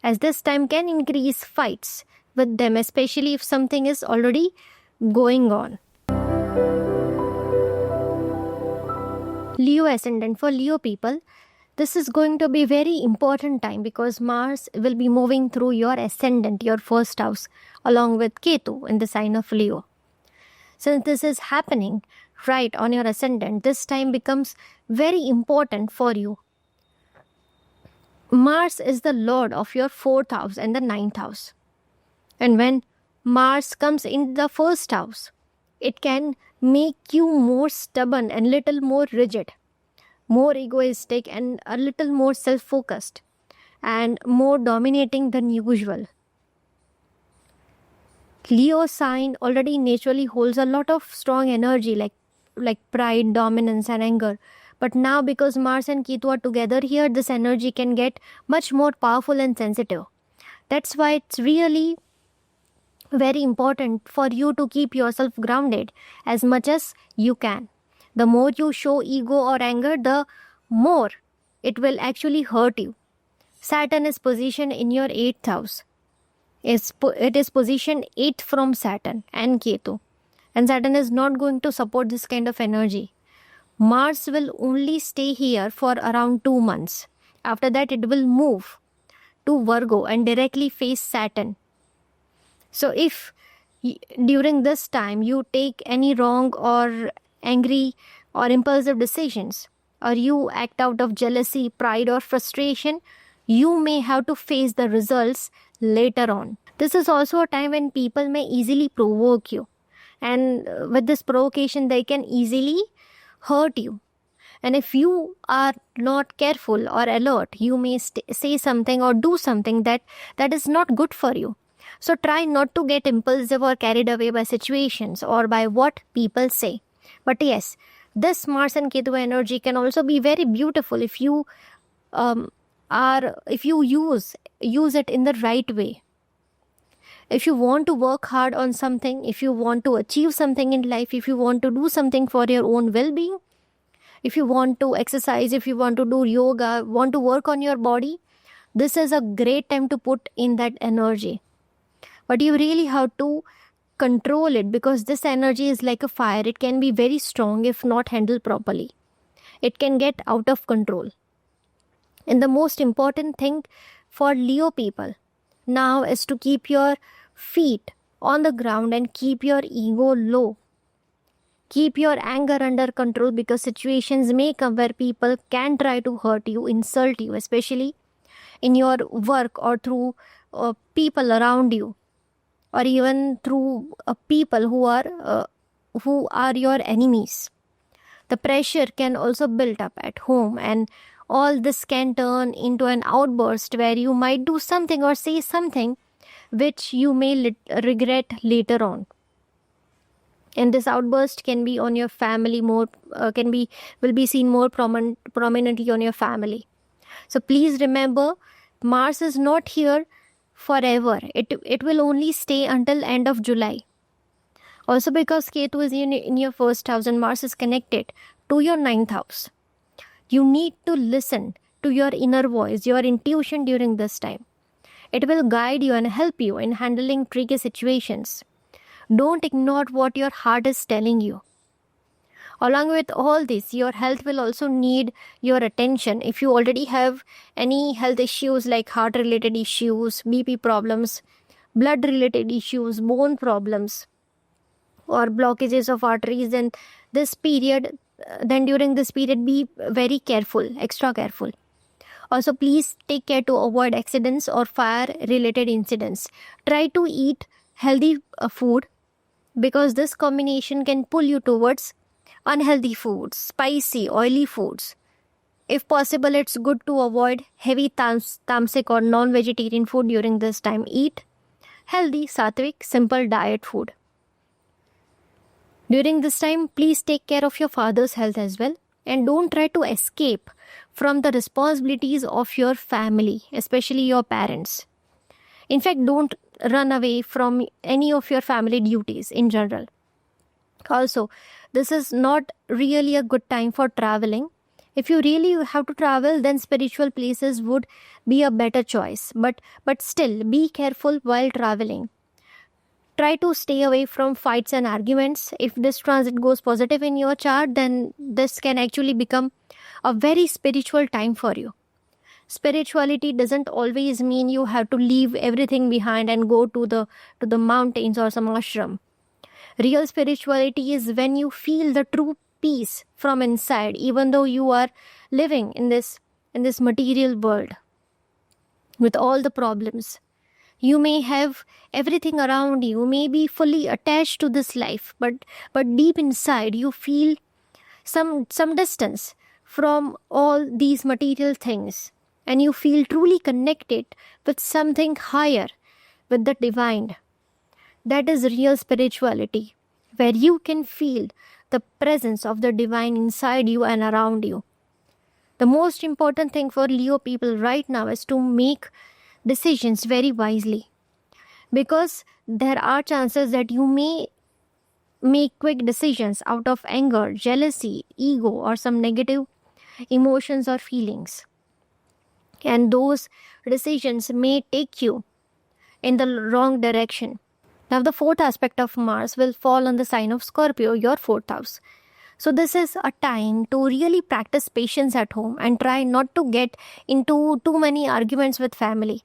as this time can increase fights with them, especially if something is already going on. Leo ascendant. For Leo people, this is going to be very important time because Mars will be moving through your ascendant, your first house, along with Ketu in the sign of Leo. Since this is happening right on your ascendant, this time becomes very important for you. Mars is the lord of your 4th house and the 9th house. And when Mars comes in the first house, it can make you more stubborn and little more rigid, more egoistic and a little more self-focused and more dominating than usual. Leo sign already naturally holds a lot of strong energy like pride, dominance and anger. But now because Mars and Ketu are together here, this energy can get much more powerful and sensitive. That's why it's really very important for you to keep yourself grounded as much as you can. The more you show ego or anger, the more it will actually hurt you. Saturn is positioned in your 8th house. It is positioned 8th from Saturn and Ketu. And Saturn is not going to support this kind of energy. Mars will only stay here for around 2 months. After that, it will move to Virgo and directly face Saturn. So, if during this time you take any wrong or angry or impulsive decisions, or you act out of jealousy, pride, or frustration, you may have to face the results later on. This is also a time when people may easily provoke you, and with this provocation, they can easily hurt you. And if you are not careful or alert, you may say something or do something that is not good for you. So try not to get impulsive or carried away by situations or by what people say. But yes, this Mars and Ketu energy can also be very beautiful if you use it in the right way. If you want to work hard on something, if you want to achieve something in life, if you want to do something for your own well-being, if you want to exercise, if you want to do yoga, want to work on your body, this is a great time to put in that energy. But you really have to control it, because this energy is like a fire. It can be very strong if not handled properly. It can get out of control. And the most important thing for Leo people now is to keep your feet on the ground and keep your ego low. Keep your anger under control, because situations may come where people can try to hurt you, insult you, especially in your work or through people around you, or even through people who are your enemies. The pressure can also build up at home, and all this can turn into an outburst where you might do something or say something which you may regret later on. And this outburst can be on your family more, will be seen more prominently on your family. So please remember, Mars is not here forever. It will only stay until end of July. Also, because Ketu is in your first house and Mars is connected to your ninth house, you need to listen to your inner voice, your intuition during this time. It will guide you and help you in handling tricky situations. Don't ignore what your heart is telling you. Along with all this, your health will also need your attention. If you already have any health issues like heart-related issues, BP problems, blood-related issues, bone problems, or blockages of arteries, then during this period, be very careful, extra careful. Also, please take care to avoid accidents or fire-related incidents. Try to eat healthy food, because this combination can pull you towards unhealthy foods, spicy, oily foods. If possible, it's good to avoid heavy tamasic or non-vegetarian food during this time. Eat healthy, sattvic, simple diet food. During this time, please take care of your father's health as well, and don't try to escape from the responsibilities of your family, especially your parents. In fact, don't run away from any of your family duties in general. Also, this is not really a good time for traveling. If you really have to travel, then spiritual places would be a better choice. But still, be careful while traveling. Try to stay away from fights and arguments. If this transit goes positive in your chart, then this can actually become a very spiritual time for you. Spirituality doesn't always mean you have to leave everything behind and go to the mountains or some ashram. Real spirituality is when you feel the true peace from inside, even though you are living in this material world with all the problems. You may have everything around you, may be fully attached to this life, but deep inside you feel some distance from all these material things, and you feel truly connected with something higher, with the divine. That is real spirituality, where you can feel the presence of the divine inside you and around you. The most important thing for Leo people right now is to make decisions very wisely, because there are chances that you may make quick decisions out of anger, jealousy, ego, or some negative emotions or feelings. And those decisions may take you in the wrong direction. Now, the fourth aspect of Mars will fall on the sign of Scorpio, your fourth house. So this is a time to really practice patience at home and try not to get into too many arguments with family.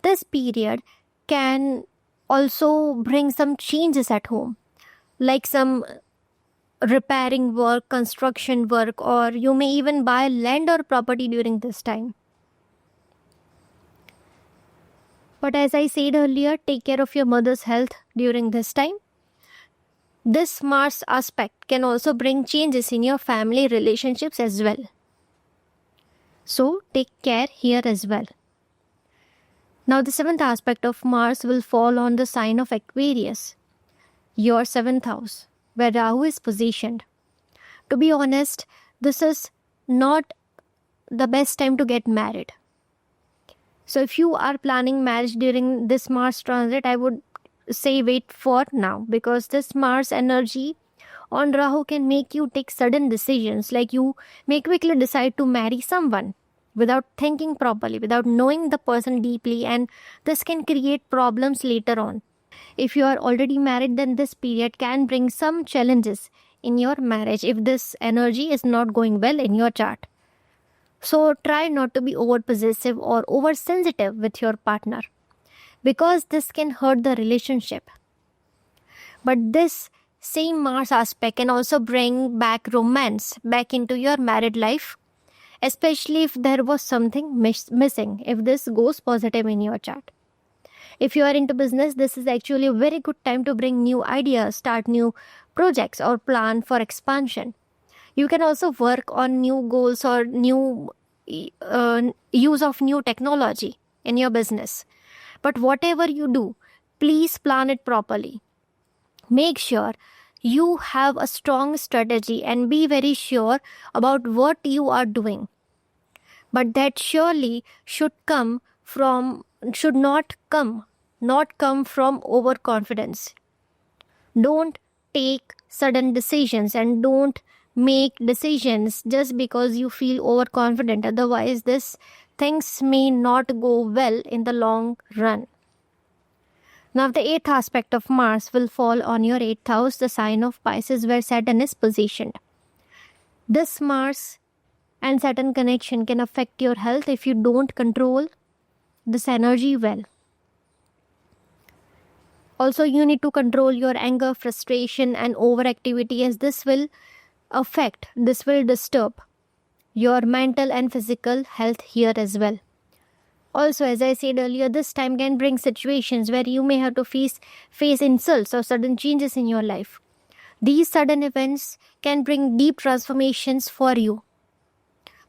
This period can also bring some changes at home, like some repairing work, construction work, or you may even buy land or property during this time. But as I said earlier, take care of your mother's health during this time. This Mars aspect can also bring changes in your family relationships as well. So take care here as well. Now the seventh aspect of Mars will fall on the sign of Aquarius, your seventh house, where Rahu is positioned. To be honest, this is not the best time to get married. So if you are planning marriage during this Mars transit, I would say wait for now, because this Mars energy on Rahu can make you take sudden decisions, like you may quickly decide to marry someone without thinking properly, without knowing the person deeply, and this can create problems later on. If you are already married, then this period can bring some challenges in your marriage if this energy is not going well in your chart. So try not to be over possessive or oversensitive with your partner, because this can hurt the relationship. But this same Mars aspect can also bring back romance back into your married life, especially if there was something missing, if this goes positive in your chart. If you are into business, this is actually a very good time to bring new ideas, start new projects, or plan for expansion. You can also work on new goals or new use of new technology in your business. But whatever you do, please plan it properly. Make sure you have a strong strategy and be very sure about what you are doing. But that surely should not come from overconfidence. Don't take sudden decisions and don't make decisions just because you feel overconfident. Otherwise, things may not go well in the long run. Now, the eighth aspect of Mars will fall on your eighth house, the sign of Pisces, where Saturn is positioned. This Mars and Saturn connection can affect your health if you don't control this energy well. Also, you need to control your anger, frustration, and overactivity, as this will disturb your mental and physical health here as well. Also, as I said earlier, this time can bring situations where you may have to face insults or sudden changes in your life. These sudden events can bring deep transformations for you.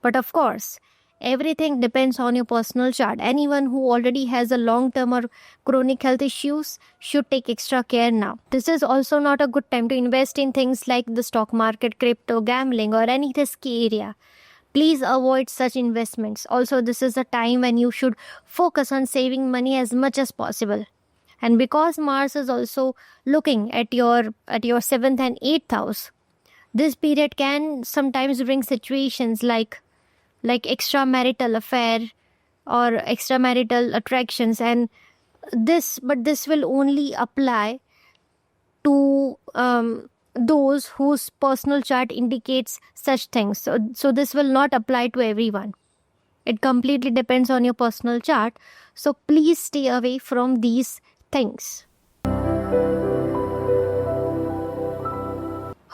But of course, everything depends on your personal chart. Anyone who already has a long-term or chronic health issues should take extra care now. This is also not a good time to invest in things like the stock market, crypto, gambling, or any risky area. Please avoid such investments. Also, this is a time when you should focus on saving money as much as possible. And because Mars is also looking at your 7th and 8th house, this period can sometimes bring situations like extramarital affair or extramarital attractions, and this will only apply to those whose personal chart indicates such things. So this will not apply to everyone. It completely depends on your personal chart. So please stay away from these things.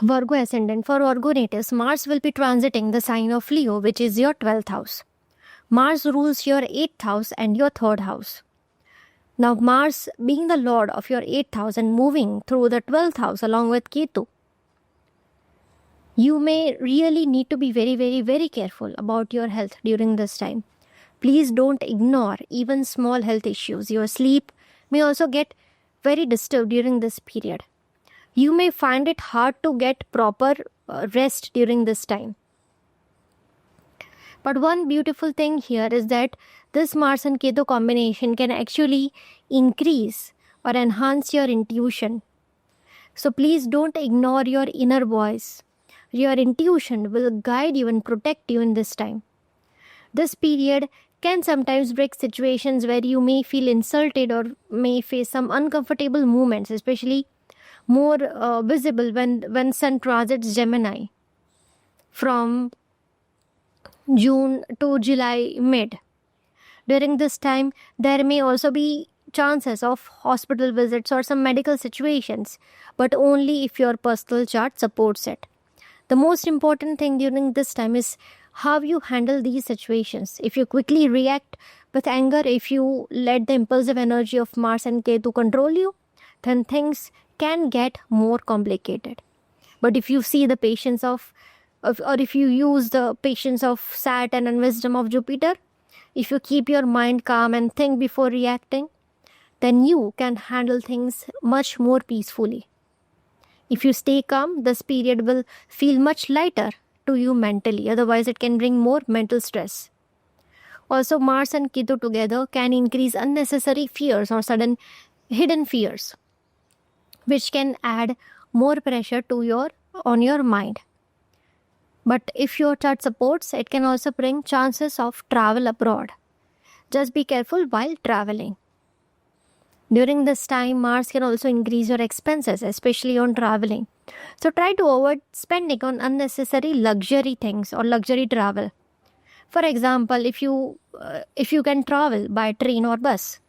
Virgo ascendant. For Virgo natives, Mars will be transiting the sign of Leo, which is your 12th house. Mars rules your 8th house and your 3rd house. Now, Mars being the lord of your 8th house and moving through the 12th house along with Ketu, you may really need to be very, very, very careful about your health during this time. Please don't ignore even small health issues. Your sleep may also get very disturbed during this period. You may find it hard to get proper rest during this time. But one beautiful thing here is that this Mars and Ketu combination can actually increase or enhance your intuition. So please don't ignore your inner voice. Your intuition will guide you and protect you in this time. This period can sometimes break situations where you may feel insulted or may face some uncomfortable moments, especially more visible when Sun transits Gemini from June to July mid. During this time, there may also be chances of hospital visits or some medical situations, but only if your personal chart supports it. The most important thing during this time is how you handle these situations. If you quickly react with anger, if you let the impulsive energy of Mars and Ketu control you, then things can get more complicated. But if you see the patience or if you use the patience of Saturn and wisdom of Jupiter, if you keep your mind calm and think before reacting, then you can handle things much more peacefully. If you stay calm, this period will feel much lighter to you mentally. Otherwise, it can bring more mental stress. Also, Mars and Ketu together can increase unnecessary fears or sudden hidden fears, which can add more pressure on your mind. But if your chart supports, it can also bring chances of travel abroad. Just be careful while traveling. During this time, Mars can also increase your expenses, especially on traveling. So try to avoid spending on unnecessary luxury things or luxury travel. For example, if you can travel by train or bus,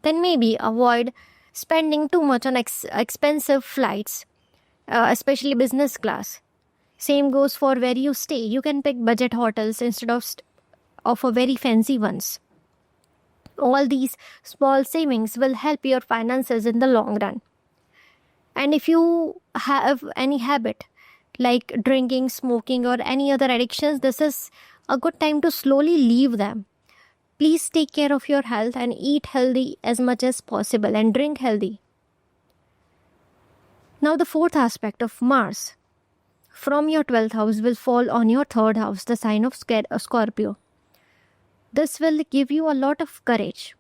then maybe avoid spending too much on expensive flights, especially business class. Same goes for where you stay. You can pick budget hotels instead of a very fancy ones. All these small savings will help your finances in the long run. And if you have any habit like drinking, smoking, or any other addictions, this is a good time to slowly leave them. Please take care of your health and eat healthy as much as possible and drink healthy. Now, the fourth aspect of Mars from your 12th house will fall on your 3rd house, the sign of Scorpio. This will give you a lot of courage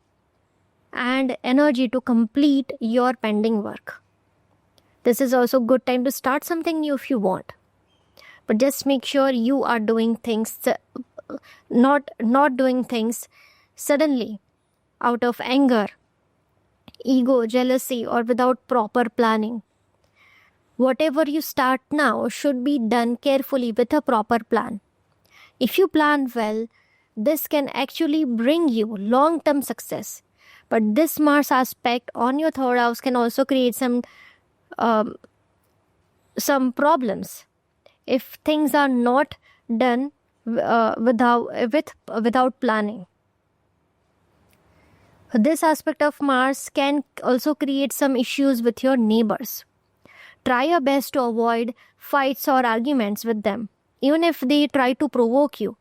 and energy to complete your pending work. This is also a good time to start something new if you want. But just make sure you are doing things, not doing things suddenly out of anger, ego, jealousy, or without proper planning. Whatever you start now should be done carefully with a proper plan. If you plan well, this can actually bring you long-term success. But this Mars aspect on your 3rd house can also create some problems if things are not done without planning. This aspect of Mars can also create some issues with your neighbors. Try your best to avoid fights or arguments with them, even if they try to provoke you.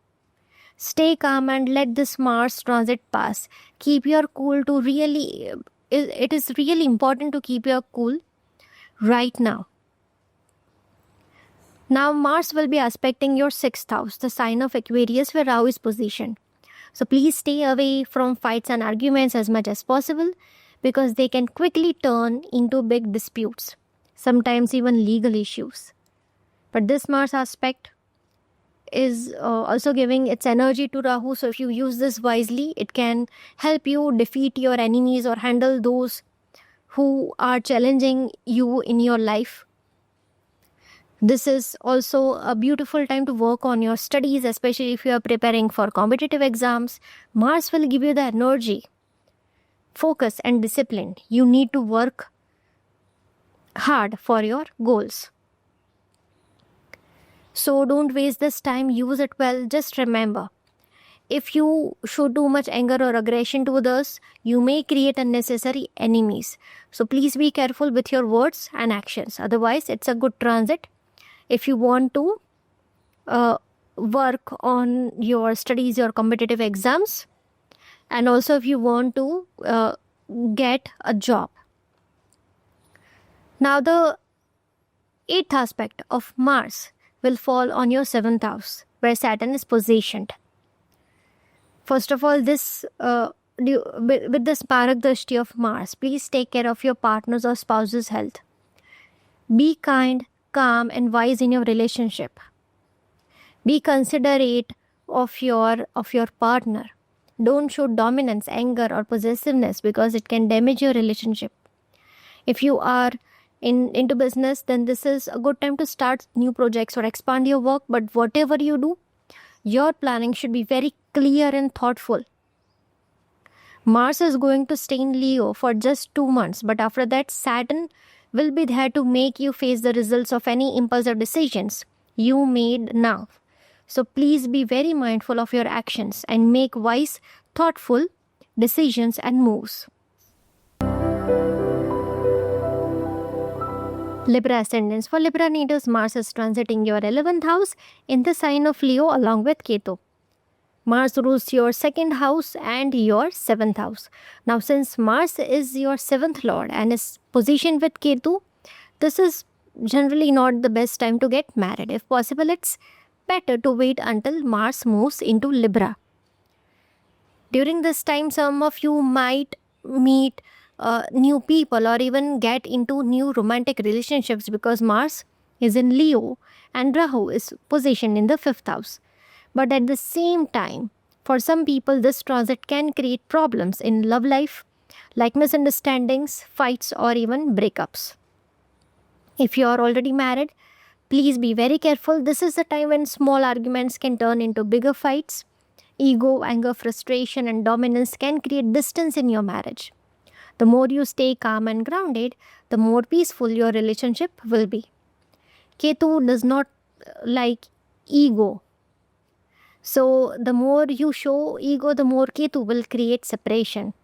Stay calm and let this Mars transit pass. Keep your cool it is really important to keep your cool right now. Now Mars will be aspecting your 6th house, the sign of Aquarius where Rahu is positioned. So please stay away from fights and arguments as much as possible because they can quickly turn into big disputes, sometimes even legal issues. But this Mars aspect is also giving its energy to Rahu. So if you use this wisely, it can help you defeat your enemies or handle those who are challenging you in your life. This is also a beautiful time to work on your studies, especially if you are preparing for competitive exams. Mars will give you the energy, focus, and discipline you need to work hard for your goals. So don't waste this time, use it well. Just remember, if you show too much anger or aggression to others, you may create unnecessary enemies. So please be careful with your words and actions. Otherwise, it's a good transit if you want to work on your studies, your competitive exams, and also if you want to get a job. Now the 8th aspect of Mars will fall on your 7th house where Saturn is positioned. First of all, with this Parak Drishti of Mars, please take care of your partner's or spouse's health. Be kind, calm, and wise in your relationship. Be considerate of your partner. Don't show dominance, anger, or possessiveness because it can damage your relationship. If you are into business, then this is a good time to start new projects or expand your work. But whatever you do, your planning should be very clear and thoughtful. Mars is going to stay in Leo for just 2 months, but after that, Saturn will be there to make you face the results of any impulsive decisions you made now. So please be very mindful of your actions and make wise, thoughtful decisions and moves. Libra ascendants. For Libra natives, Mars is transiting your 11th house in the sign of Leo along with Ketu. Mars rules your 2nd house and your 7th house. Now, since Mars is your 7th lord and is positioned with Ketu, this is generally not the best time to get married. If possible, it's better to wait until Mars moves into Libra. During this time, some of you might meet new people or even get into new romantic relationships because Mars is in Leo and Rahu is positioned in the 5th house. But at the same time, for some people, this transit can create problems in love life like misunderstandings, fights, or even breakups. If you are already married, please be very careful. This is the time when small arguments can turn into bigger fights. Ego, anger, frustration, and dominance can create distance in your marriage. The more you stay calm and grounded, the more peaceful your relationship will be. Ketu does not like ego. So the more you show ego, the more Ketu will create separation.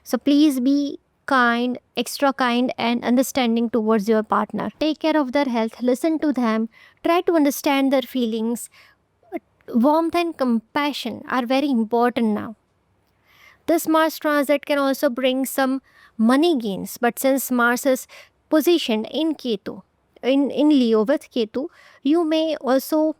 So please be kind, extra kind and understanding towards your partner. Take care of their health, listen to them, try to understand their feelings. Warmth and compassion are very important now. This Mars transit can also bring some money gains, but since Mars is positioned in Ketu, in Leo with Ketu, you may also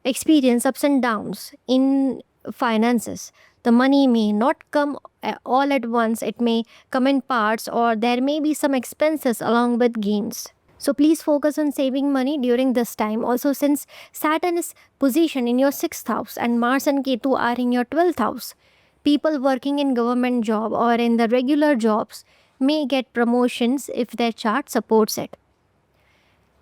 experience ups and downs in finances. The money may not come all at once, it may come in parts, or there may be some expenses along with gains. So please focus on saving money during this time. Also, since Saturn is positioned in your 6th house and Mars and Ketu are in your 12th house, people working in government job or in the regular jobs may get promotions if their chart supports it.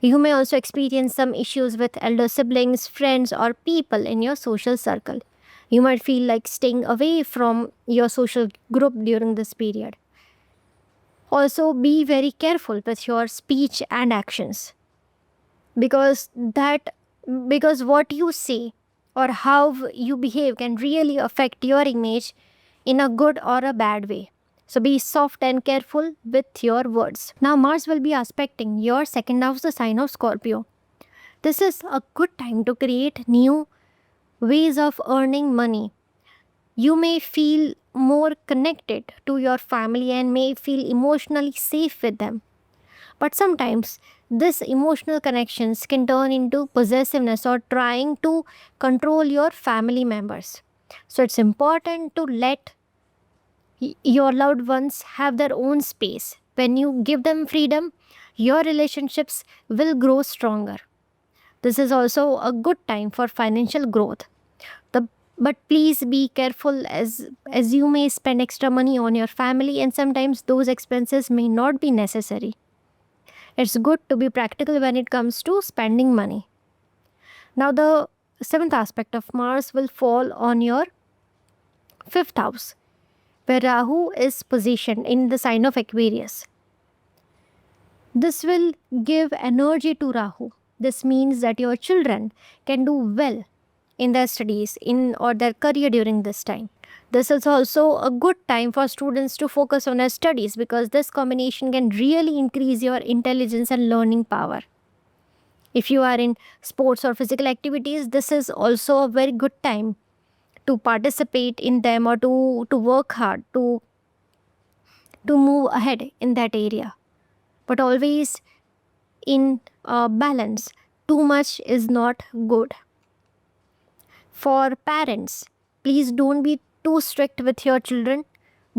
You may also experience some issues with elder siblings, friends, or people in your social circle. You might feel like staying away from your social group during this period. Also, be very careful with your speech and actions because what you say or how you behave can really affect your image in a good or a bad way. So be soft and careful with your words. Now Mars will be aspecting your 2nd house, the sign of Scorpio. This is a good time to create new ways of earning money. You may feel more connected to your family and may feel emotionally safe with them. But sometimes this emotional connections can turn into possessiveness or trying to control your family members. So it's important to let your loved ones have their own space. When you give them freedom, your relationships will grow stronger. This is also a good time for financial growth. But please be careful as you may spend extra money on your family and sometimes those expenses may not be necessary. It's good to be practical when it comes to spending money. Now the 7th aspect of Mars will fall on your 5th house, where Rahu is positioned in the sign of Aquarius. This will give energy to Rahu. This means that your children can do well in their studies or their career during this time. This is also a good time for students to focus on their studies because this combination can really increase your intelligence and learning power. If you are in sports or physical activities, this is also a very good time to participate in them or to work hard to move ahead in that area. But always in balance. Too much is not good. For parents, please don't be too strict with your children.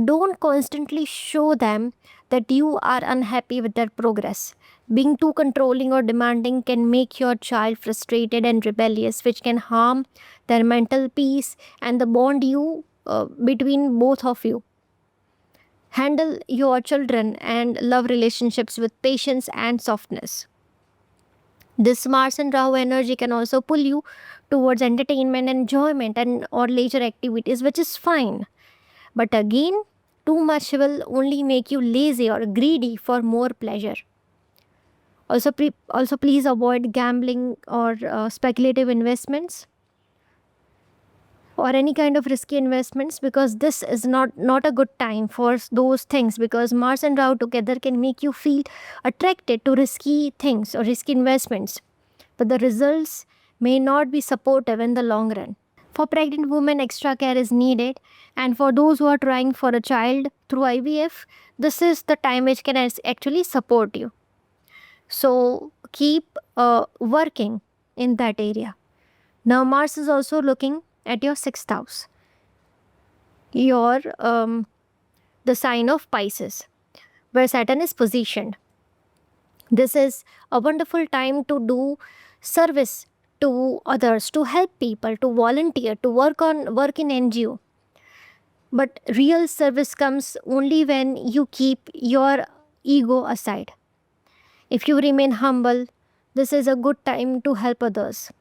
Don't constantly show them that you are unhappy with their progress. Being too controlling or demanding can make your child frustrated and rebellious, which can harm their mental peace and the bond between both of you. Handle your children and love relationships with patience and softness. This Mars and Rahu energy can also pull you towards entertainment, enjoyment, and or leisure activities, which is fine. But again, too much will only make you lazy or greedy for more pleasure. Also, please avoid gambling or speculative investments or any kind of risky investments, because this is not a good time for those things, because Mars and Rahu together can make you feel attracted to risky things or risky investments, but the results may not be supportive in the long run. For pregnant women, extra care is needed, and for those who are trying for a child through IVF, this is the time which can actually support you. So keep working in that area. Now Mars is also looking at your 6th house, your the sign of Pisces, where Saturn is positioned. This is a wonderful time to do service to others, to help people, to volunteer, to work in NGO. But real service comes only when you keep your ego aside. If you remain humble, this is a good time to help others.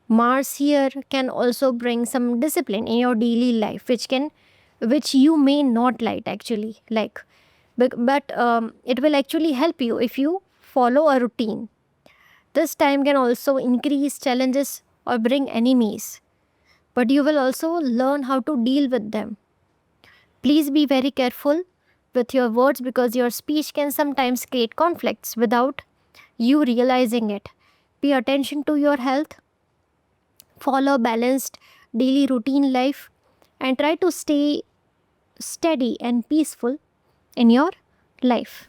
Mars here can also bring some discipline in your daily life, which you may not like, but it will actually help you if you follow a routine. This time can also increase challenges or bring enemies, but you will also learn how to deal with them. Please be very careful with your words, because your speech can sometimes create conflicts without you realizing it. Pay attention to your health, follow balanced daily routine life, and try to stay steady and peaceful in your life.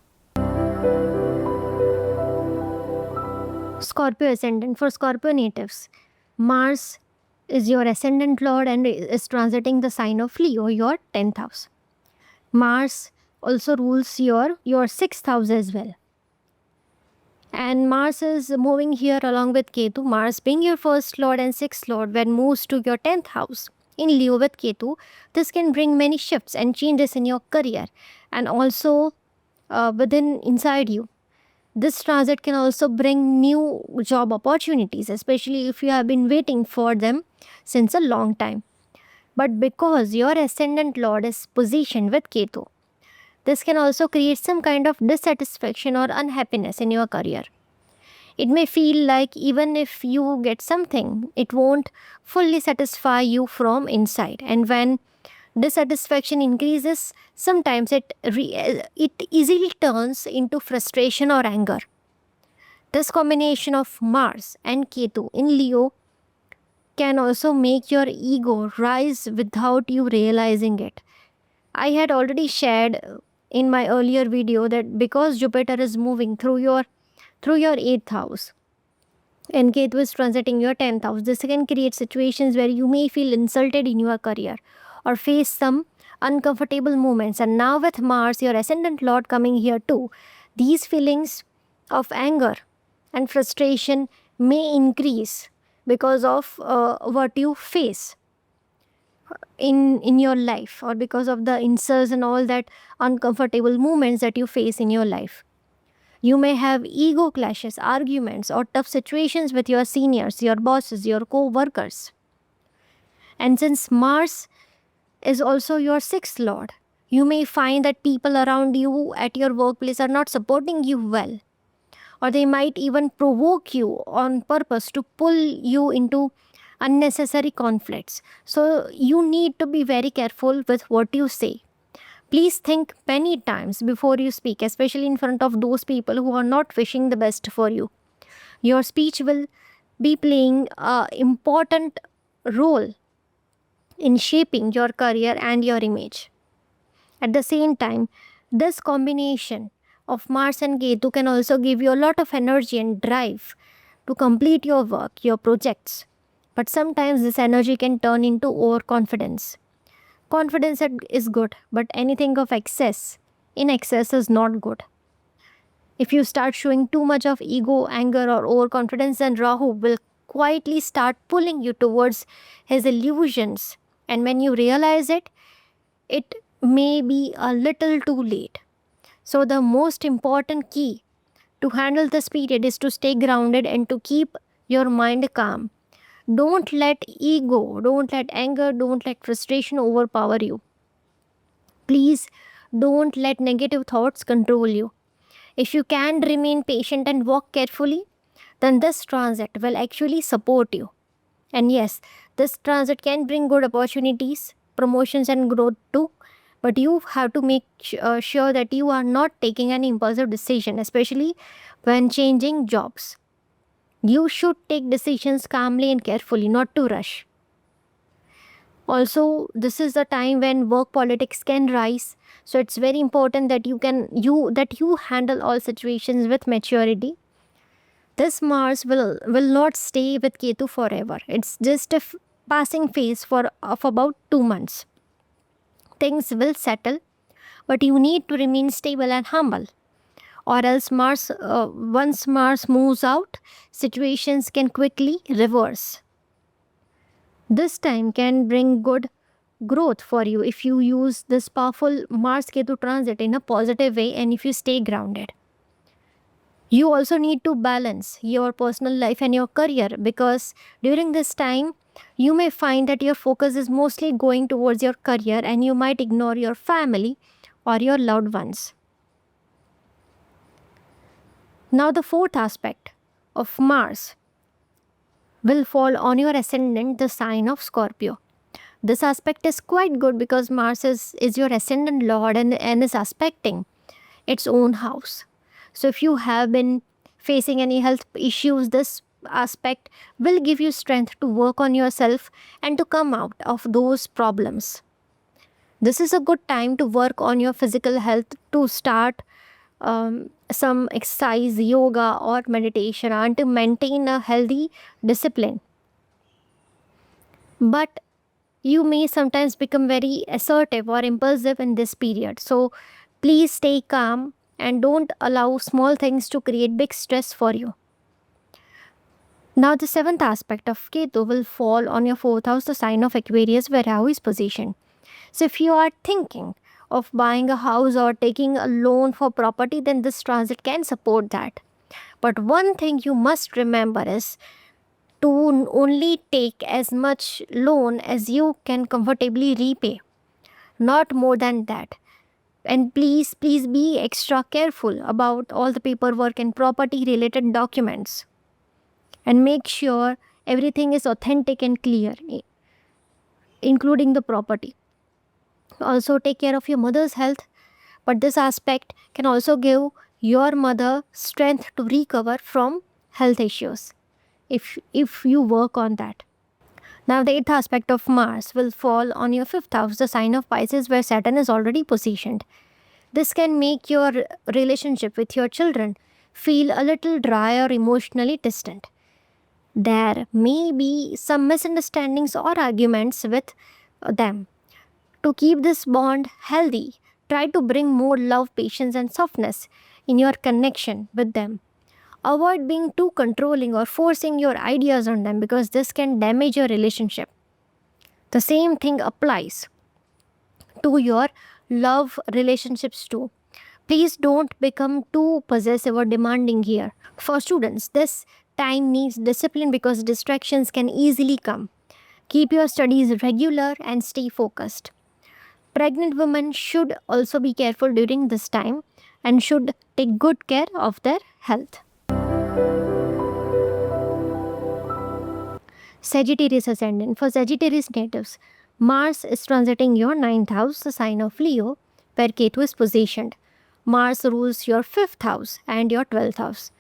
Scorpio ascendant. For Scorpio natives, Mars is your ascendant lord and is transiting the sign of Leo, your 10th house. Mars also rules your 6th house as well. And Mars is moving here along with Ketu. Mars being your first lord and 6th lord, when moves to your 10th house in Leo with Ketu, this can bring many shifts and changes in your career and also within inside you. This transit can also bring new job opportunities, especially if you have been waiting for them since a long time. But because your ascendant lord is positioned with Ketu, this can also create some kind of dissatisfaction or unhappiness in your career. It may feel like even if you get something, it won't fully satisfy you from inside. And when dissatisfaction increases, sometimes it easily turns into frustration or anger. This combination of Mars and Ketu in Leo can also make your ego rise without you realizing it. I had already shared in my earlier video that because Jupiter is moving through your 8th house and Ketu is transiting your 10th house, this can create situations where you may feel insulted in your career or face some uncomfortable moments. And now with Mars, your ascendant lord, coming here too, these feelings of anger and frustration may increase because of what you face in your life, or because of the insults and all that uncomfortable moments that you face in your life. You may have ego clashes, arguments, or tough situations with your seniors, your bosses, your co-workers. And since Mars is also your 6th lord, you may find that people around you at your workplace are not supporting you well, or they might even provoke you on purpose to pull you into unnecessary conflicts. So you need to be very careful with what you say. Please think many times before you speak, especially in front of those people who are not wishing the best for you. Your speech will be playing an important role in shaping your career and your image. At the same time, this combination of Mars and Ketu can also give you a lot of energy and drive to complete your work, your projects. But sometimes this energy can turn into overconfidence. Confidence is good, but anything of excess, in excess, is not good. If you start showing too much of ego, anger, or overconfidence, then Rahu will quietly start pulling you towards his illusions. And when you realize it, it may be a little too late. So, the most important key to handle this period is to stay grounded and to keep your mind calm. Don't let ego, don't let anger, don't let frustration overpower you. Please don't let negative thoughts control you. If you can remain patient and walk carefully, then this transit will actually support you. And yes, this transit can bring good opportunities, promotions, and growth too. But you have to make sure that you are not taking an impulsive decision, especially when changing jobs. You should take decisions calmly and carefully, not to rush. Also, this is the time when work politics can rise. So it's very important that you handle all situations with maturity. This Mars will not stay with Ketu forever. It's just a passing phase of about 2 months. Things will settle, but you need to remain stable and humble. Or else once Mars moves out, situations can quickly reverse. This time can bring good growth for you if you use this powerful Mars Ketu transit in a positive way and if you stay grounded. You also need to balance your personal life and your career, because during this time you may find that your focus is mostly going towards your career and you might ignore your family or your loved ones. Now, the fourth aspect of Mars will fall on your ascendant, the sign of Scorpio. This aspect is quite good because Mars is your ascendant lord and is aspecting its own house. So, if you have been facing any health issues, this aspect will give you strength to work on yourself and to come out of those problems. This is a good time to work on your physical health, to start some exercise, yoga, or meditation, and to maintain a healthy discipline. But you may sometimes become very assertive or impulsive in this period. So please stay calm and don't allow small things to create big stress for you. Now, the seventh aspect of Ketu will fall on your fourth house, the sign of Aquarius, where Rahu is positioned. So, if you are thinking of buying a house or taking a loan for property, then this transit can support that. But one thing you must remember is to only take as much loan as you can comfortably repay, not more than that. And please be extra careful about all the paperwork and property related documents, and make sure everything is authentic and clear, including the property. Also, take care of your mother's health, but this aspect can also give your mother strength to recover from health issues if you work on that. Now, the eighth aspect of Mars will fall on your fifth house, the sign of Pisces, where Saturn is already positioned. This can make your relationship with your children feel a little dry or emotionally distant. There may be some misunderstandings or arguments with them. To keep this bond healthy, try to bring more love, patience, and softness in your connection with them. Avoid being too controlling or forcing your ideas on them, because this can damage your relationship. The same thing applies to your love relationships too. Please don't become too possessive or demanding here. For students, this time needs discipline because distractions can easily come. Keep your studies regular and stay focused. Pregnant women should also be careful during this time and should take good care of their health. Sagittarius ascendant. For Sagittarius natives, Mars is transiting your ninth house, the sign of Leo, where Ketu is positioned. Mars rules your fifth house and your 12th house.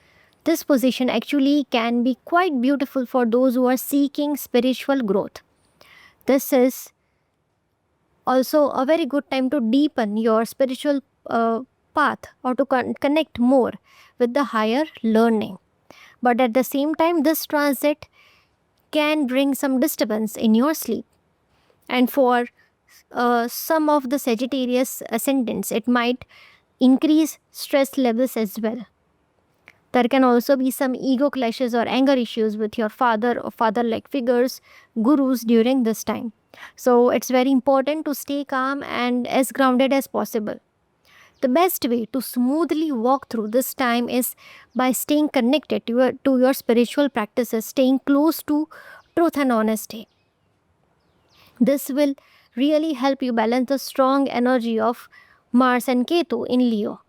This position actually can be quite beautiful for those who are seeking spiritual growth. This is also a very good time to deepen your spiritual path or to connect more with the higher learning. But at the same time, this transit can bring some disturbance in your sleep. And for some of the Sagittarius ascendants, it might increase stress levels as well. There can also be some ego clashes or anger issues with your father or father-like figures, gurus during this time. So it's very important to stay calm and as grounded as possible. The best way to smoothly walk through this time is by staying connected to your spiritual practices, staying close to truth and honesty. This will really help you balance the strong energy of Mars and Ketu in Leo.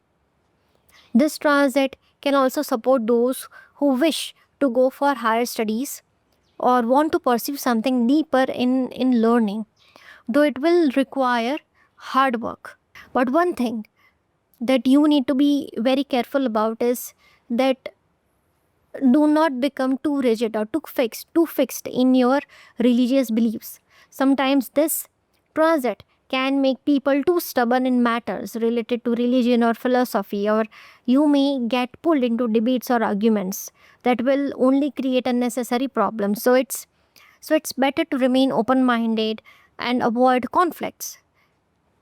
This transit can also support those who wish to go for higher studies or want to pursue something deeper in learning, though it will require hard work. But one thing that you need to be very careful about is that do not become too rigid or too fixed in your religious beliefs. Sometimes this transit can make people too stubborn in matters related to religion or philosophy, or you may get pulled into debates or arguments that will only create unnecessary problems. So it's better to remain open minded and avoid conflicts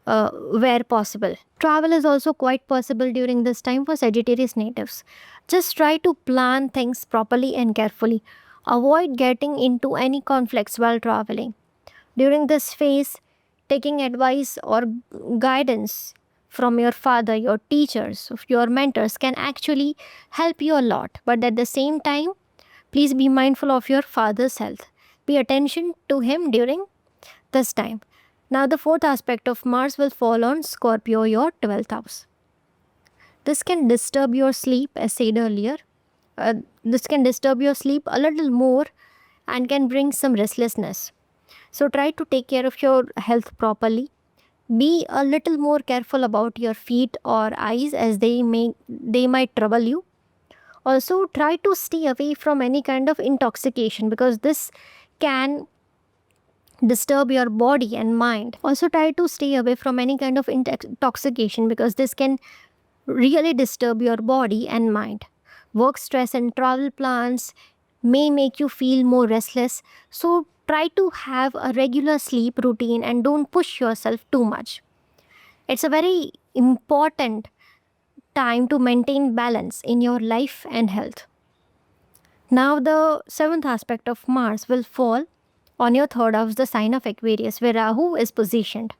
where possible. Travel is also quite possible during this time for Sagittarius natives. Just try to plan things properly and carefully. Avoid getting into any conflicts while traveling. During this phase, taking advice or guidance from your father, your teachers, your mentors can actually help you a lot. But at the same time, please be mindful of your father's health. Pay attention to him during this time. Now, the fourth aspect of Mars will fall on Scorpio, your 12th house. This can disturb your sleep, as said earlier. This can disturb your sleep a little more and can bring some restlessness. So, try to take care of your health properly. Be a little more careful about your feet or eyes as they might trouble you. Also, try to stay away from any kind of intoxication because this can disturb your body and mind. Also, try to stay away from any kind of intoxication because this can really disturb your body and mind. Work stress and travel plans may make you feel more restless. So, try to have a regular sleep routine and don't push yourself too much. It's a very important time to maintain balance in your life and health. Now, the seventh aspect of Mars will fall on your third house, the sign of Aquarius, where Rahu is positioned.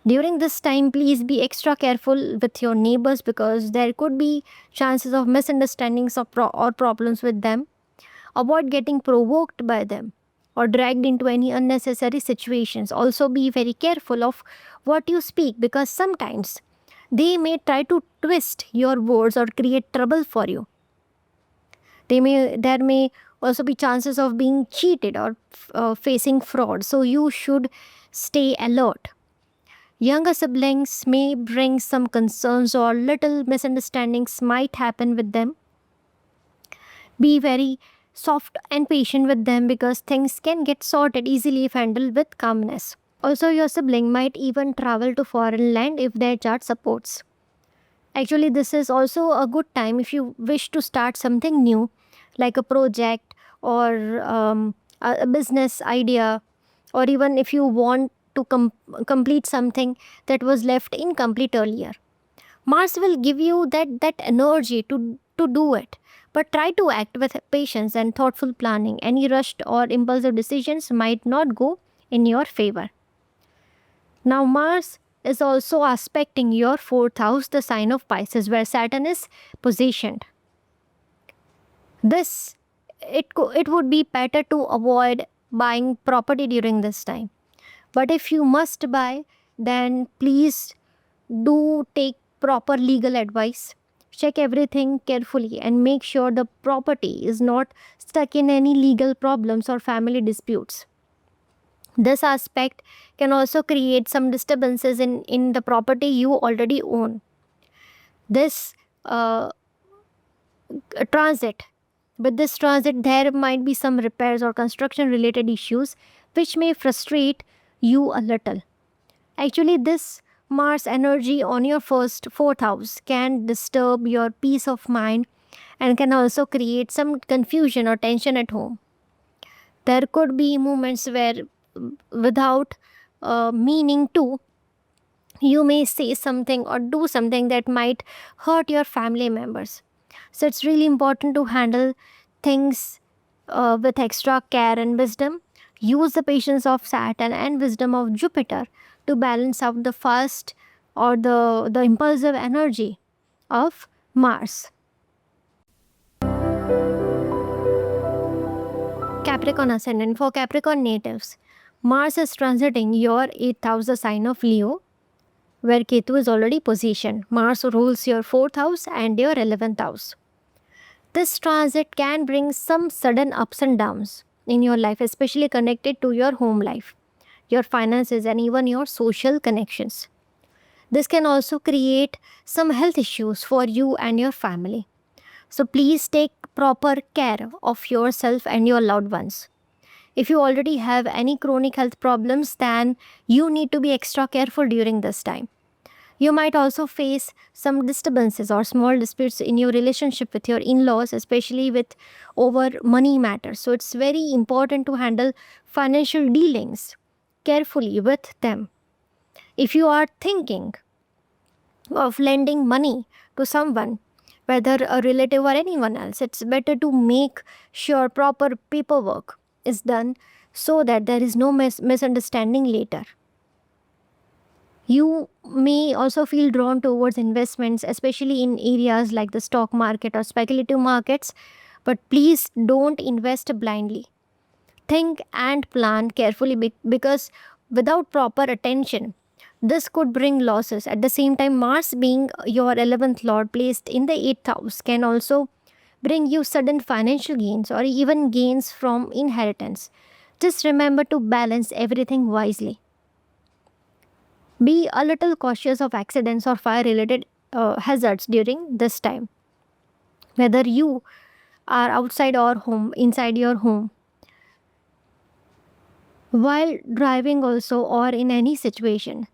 During this time, please be extra careful with your neighbors because there could be chances of misunderstandings or problems with them. Avoid getting provoked by them or dragged into any unnecessary situations. Also, be very careful of what you speak because sometimes they may try to twist your words or create trouble for you. There may also be chances of being cheated or facing fraud. So you should stay alert. Younger siblings may bring some concerns or little misunderstandings might happen with them. Be very soft and patient with them because things can get sorted easily if handled with calmness. Also, your sibling might even travel to foreign land if their chart supports. Actually, this is also a good time if you wish to start something new, like a project or a business idea, or even if you want to complete something that was left incomplete earlier. Mars will give you that energy to do it. But try to act with patience and thoughtful planning. Any rushed or impulsive decisions might not go in your favor. Now, Mars is also aspecting your fourth house, the sign of Pisces, where Saturn is positioned. This it would be better to avoid buying property during this time. But if you must buy, then please do take proper legal advice. Check everything carefully and make sure the property is not stuck in any legal problems or family disputes. This aspect can also create some disturbances in the property you already own. This transit, with this transit, there might be some repairs or construction related issues which may frustrate you a little. Actually, this Mars energy on your fourth house can disturb your peace of mind and can also create some confusion or tension at home. There could be moments where, without meaning to, you may say something or do something that might hurt your family members. So, it's really important to handle things with extra care and wisdom. Use the patience of Saturn and wisdom of Jupiter to balance out the fast or the impulsive energy of Mars. Capricorn ascendant. For Capricorn natives, Mars is transiting your 8th house, the sign of Leo, where Ketu is already positioned. Mars rules your 4th house and your 11th house. This transit can bring some sudden ups and downs in your life, especially connected to your home life, your finances, and even your social connections. This can also create some health issues for you and your family. So please take proper care of yourself and your loved ones. If you already have any chronic health problems, then you need to be extra careful during this time. You might also face some disturbances or small disputes in your relationship with your in-laws, especially with over money matters. So it's very important to handle financial dealings carefully with them. If you are thinking of lending money to someone, whether a relative or anyone else, it's better to make sure proper paperwork is done so that there is no misunderstanding later. You may also feel drawn towards investments, especially in areas like the stock market or speculative markets, but please don't invest blindly. Think and plan carefully because without proper attention, this could bring losses. At the same time, Mars being your 11th lord placed in the 8th house can also bring you sudden financial gains or even gains from inheritance. Just remember to balance everything wisely. Be a little cautious of accidents or fire related hazards during this time. Whether you are outside or home, inside your home, while driving also or in any situation.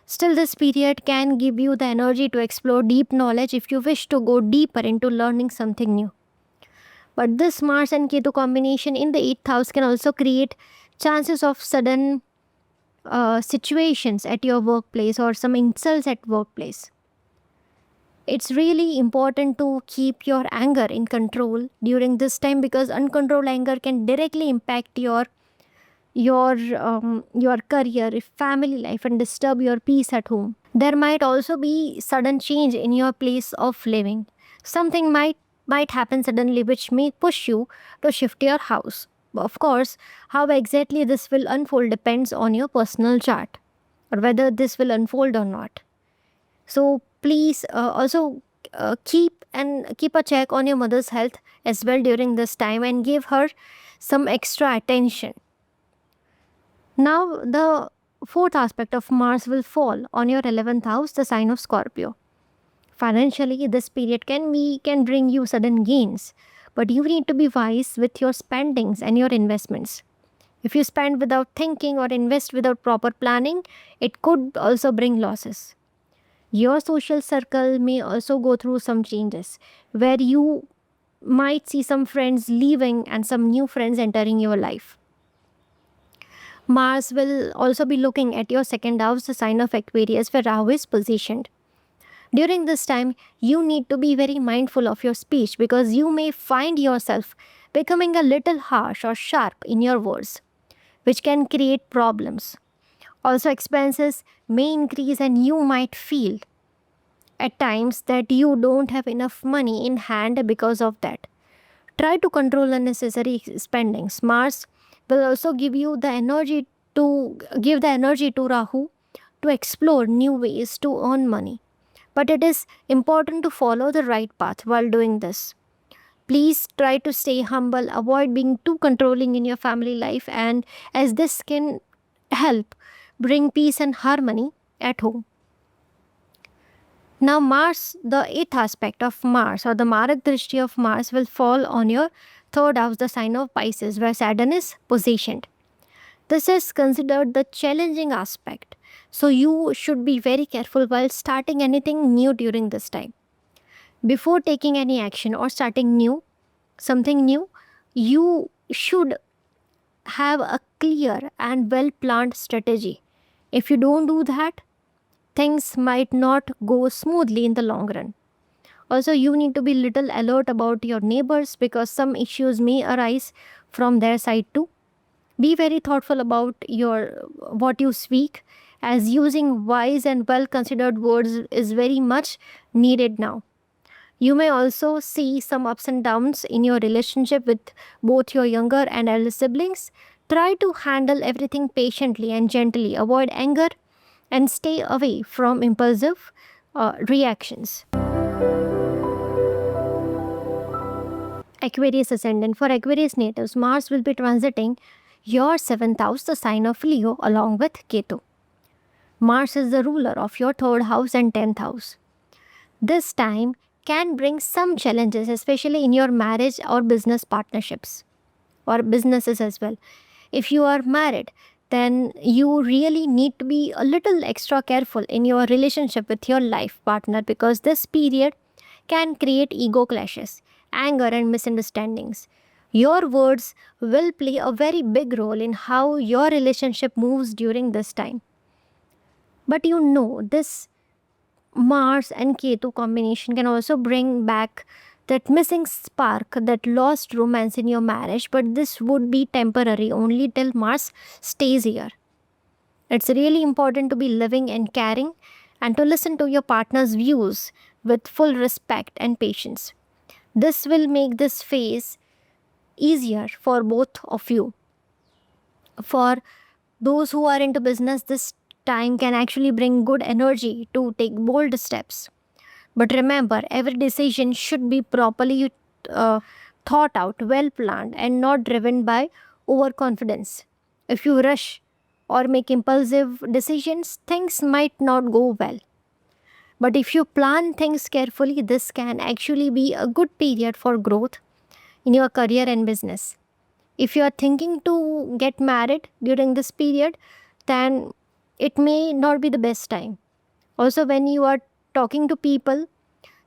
Still, this period can give you the energy to explore deep knowledge if you wish to go deeper into learning something new. But this Mars and Ketu combination in the 8th house can also create chances of sudden situations at your workplace or some insults at workplace. It's really important to keep your anger in control during this time because uncontrolled anger can directly impact your career, family life, and disturb your peace at home. There might also be sudden change in your place of living. Something might happen suddenly which may push you to shift your house. Of course, how exactly this will unfold depends on your personal chart or whether this will unfold or not. So please also keep a check on your mother's health as well during this time and give her some extra attention. Now the fourth aspect of Mars will fall on your 11th house, the sign of Scorpio. Financially, this period can bring you sudden gains, but you need to be wise with your spendings and your investments. If you spend without thinking or invest without proper planning, it could also bring losses. Your social circle may also go through some changes where you might see some friends leaving and some new friends entering your life. Mars will also be looking at your second house, the sign of Aquarius, where Rahu is positioned. During this time, you need to be very mindful of your speech because you may find yourself becoming a little harsh or sharp in your words, which can create problems. Also, expenses may increase, and you might feel at times that you don't have enough money in hand because of that. Try to control unnecessary spendings. Mars will also give the energy to Rahu to explore new ways to earn money. But it is important to follow the right path while doing this. Please try to stay humble, avoid being too controlling in your family life, and as this can help bring peace and harmony at home. Now, Mars, the eighth aspect of Mars or the Marak Drishti of Mars will fall on your third house, the sign of Pisces, where Saturn is positioned. This is considered the challenging aspect. So, you should be very careful while starting anything new during this time. Before taking any action or starting something new, you should have a clear and well planned strategy. If you don't do that, things might not go smoothly in the long run. Also, you need to be little alert about your neighbors because some issues may arise from their side too. Be very thoughtful about your what you speak, as using wise and well considered words is very much needed now. You may also see some ups and downs in your relationship with both your younger and elder siblings. Try to handle everything patiently and gently. Avoid anger and stay away from impulsive reactions. Aquarius ascendant. For Aquarius natives, Mars will be transiting your 7th house, the sign of Leo, along with Ketu. Mars is the ruler of your 3rd house and 10th house. This time can bring some challenges, especially in your marriage or business partnerships or businesses as well. If you are married, then you really need to be a little extra careful in your relationship with your life partner, because this period can create ego clashes, anger, and misunderstandings. Your words will play a very big role in how your relationship moves during this time. But this Mars and Ketu combination can also bring back that missing spark, that lost romance in your marriage, but this would be temporary only till Mars stays here. It's really important to be living and caring and to listen to your partner's views with full respect and patience. This will make this phase easier for both of you. For those who are into business, this time can actually bring good energy to take bold steps. But remember, every decision should be properly thought out, well planned, and not driven by overconfidence. If you rush or make impulsive decisions, things might not go well. But if you plan things carefully, this can actually be a good period for growth in your career and business. If you are thinking to get married during this period, then it may not be the best time. Also, when you are talking to people,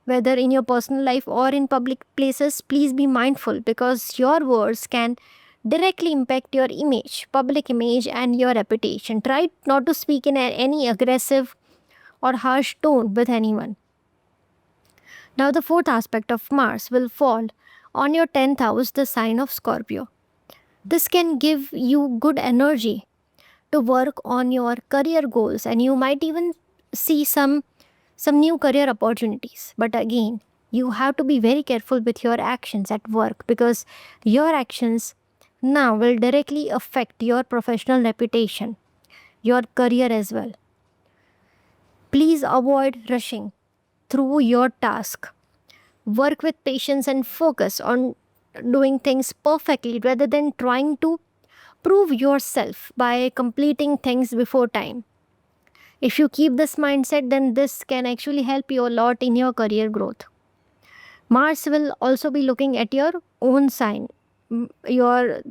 whether in your personal life or in public places, please be mindful, because your words can directly impact your image, public image, and your reputation. Try not to speak in any aggressive or harsh tone with anyone. Now, the 4th aspect of Mars will fall on your 10th house, the sign of Scorpio. This can give you good energy to work on your career goals, and you might even see some new career opportunities. But again, you have to be very careful with your actions at work, because your actions now will directly affect your professional reputation, your career as well. Please avoid rushing through your task. Work with patience and focus on doing things perfectly rather than trying to prove yourself by completing things before time. If you keep this mindset, then this can actually help you a lot in your career growth. Mars will also be looking at your own sign, your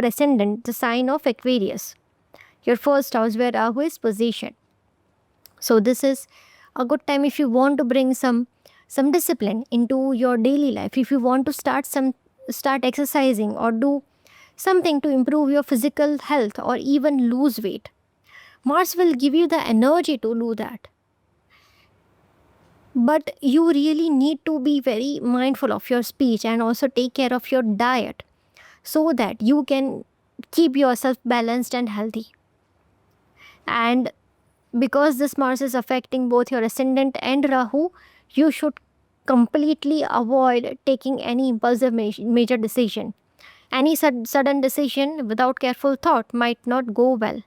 ascendant, the sign of Aquarius, your 1st house where Rahu is positioned. So this is a good time if you want to bring some discipline into your daily life. If you want to start exercising or do something to improve your physical health or even lose weight, Mars will give you the energy to do that. But you really need to be very mindful of your speech and also take care of your diet so that you can keep yourself balanced and healthy. And because this Mars is affecting both your ascendant and Rahu, you should completely avoid taking any impulsive major decision. Any sudden decision without careful thought might not go well.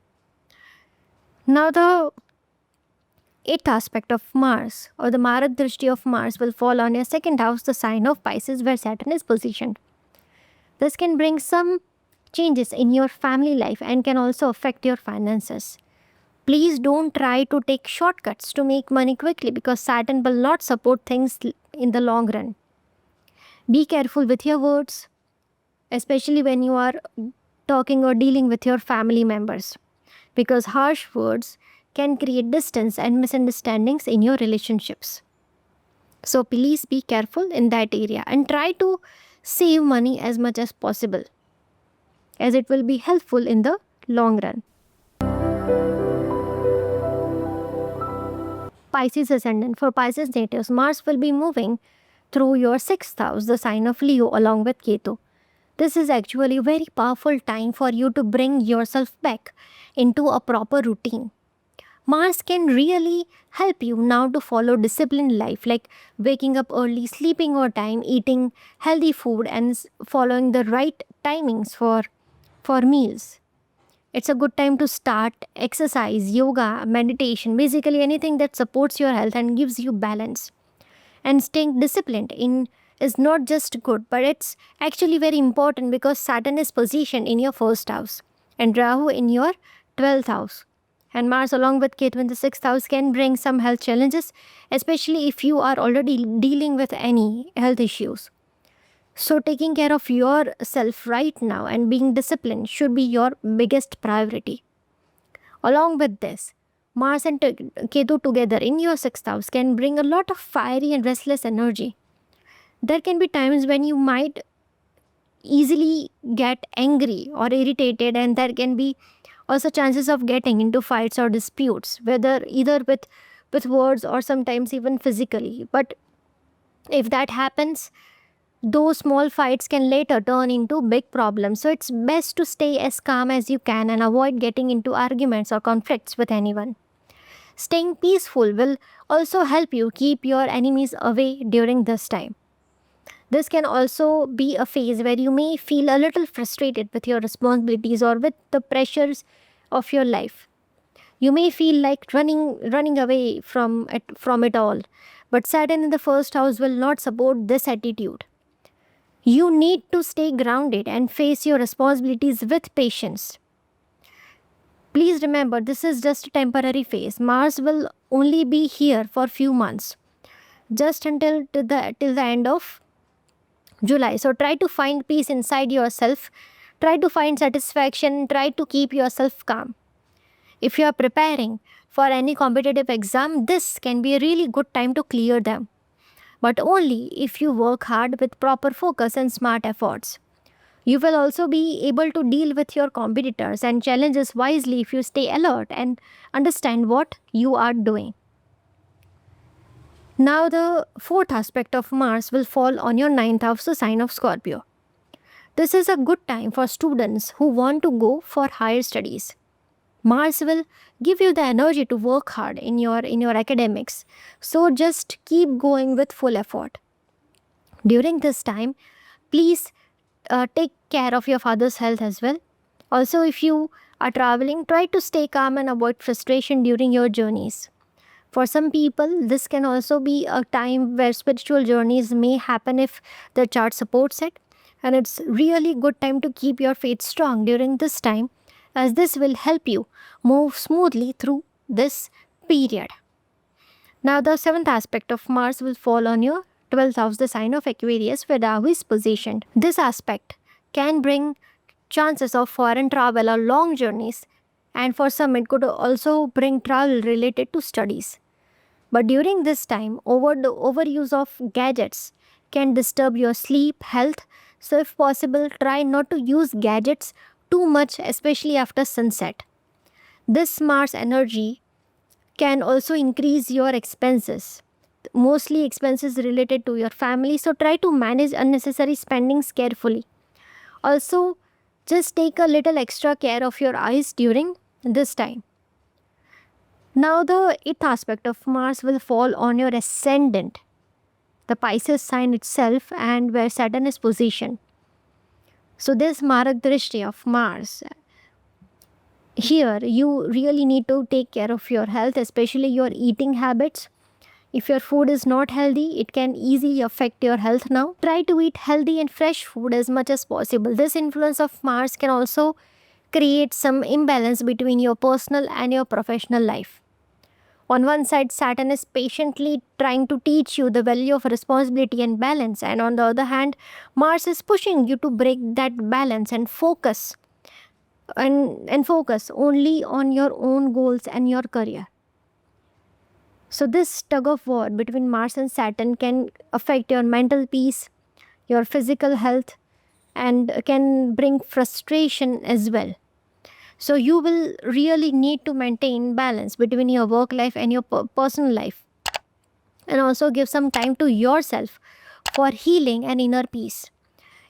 Now, the 8th aspect of Mars, or the Marat Drishti of Mars, will fall on your 2nd house, the sign of Pisces, where Saturn is positioned. This can bring some changes in your family life and can also affect your finances. Please don't try to take shortcuts to make money quickly, because Saturn will not support things in the long run. Be careful with your words, especially when you are talking or dealing with your family members, because harsh words can create distance and misunderstandings in your relationships. So please be careful in that area and try to save money as much as possible, as it will be helpful in the long run. Pisces ascendant. For Pisces natives, Mars will be moving through your 6th house, the sign of Leo, along with Ketu. This is actually a very powerful time for you to bring yourself back into a proper routine. Mars can really help you now to follow disciplined life, like waking up early, sleeping on time, eating healthy food, and following the right timings for meals. It's a good time to start exercise, yoga, meditation, basically anything that supports your health and gives you balance. And staying disciplined in is not just good, but it's actually very important because Saturn is positioned in your first house and Rahu in your 12th house. And Mars along with Ketu in the 6th house can bring some health challenges, especially if you are already dealing with any health issues. So, taking care of yourself right now and being disciplined should be your biggest priority. Along with this, Mars and Ketu together in your 6th house can bring a lot of fiery and restless energy. There can be times when you might easily get angry or irritated, and there can be also chances of getting into fights or disputes, whether either with words or sometimes even physically. But if that happens, those small fights can later turn into big problems. So it's best to stay as calm as you can and avoid getting into arguments or conflicts with anyone. Staying peaceful will also help you keep your enemies away during this time. This can also be a phase where you may feel a little frustrated with your responsibilities or with the pressures of your life. You may feel like running away from it all. But Saturn in the first house will not support this attitude. You need to stay grounded and face your responsibilities with patience. Please remember, this is just a temporary phase. Mars will only be here for few months, just until till the end of July. So try to find peace inside yourself. Try to find satisfaction. Try to keep yourself calm. If you are preparing for any competitive exam, this can be a really good time to clear them, but only if you work hard with proper focus and smart efforts. You will also be able to deal with your competitors and challenges wisely if you stay alert and understand what you are doing. Now, the fourth aspect of Mars will fall on your ninth house, the sign of Scorpio. This is a good time for students who want to go for higher studies. Mars will give you the energy to work hard in your academics. So just keep going with full effort. During this time, please take care of your father's health as well. Also, if you are traveling, try to stay calm and avoid frustration during your journeys. For some people, this can also be a time where spiritual journeys may happen if the chart supports it. And it's really good time to keep your faith strong during this time, as this will help you move smoothly through this period. Now, the seventh aspect of Mars will fall on your 12th house, the sign of Aquarius, where Rahu is positioned. This aspect can bring chances of foreign travel or long journeys, and for some, it could also bring travel related to studies. But during this time, the overuse of gadgets can disturb your sleep, health. So, if possible, try not to use gadgets too much, especially after sunset. This Mars energy can also increase your expenses, mostly expenses related to your family. So try to manage unnecessary spendings carefully. Also, just take a little extra care of your eyes during this time. Now, the eighth aspect of Mars will fall on your ascendant, the Pisces sign itself, and where Saturn is positioned. So, this Marak Drishti of Mars, here you really need to take care of your health, especially your eating habits. If your food is not healthy, it can easily affect your health now. Try to eat healthy and fresh food as much as possible. This influence of Mars can also create some imbalance between your personal and your professional life. On one side, Saturn is patiently trying to teach you the value of responsibility and balance, and on the other hand, Mars is pushing you to break that balance and focus only on your own goals and your career. So this tug of war between Mars and Saturn can affect your mental peace, your physical health, and can bring frustration as well. So you will really need to maintain balance between your work life and your personal life, and also give some time to yourself for healing and inner peace.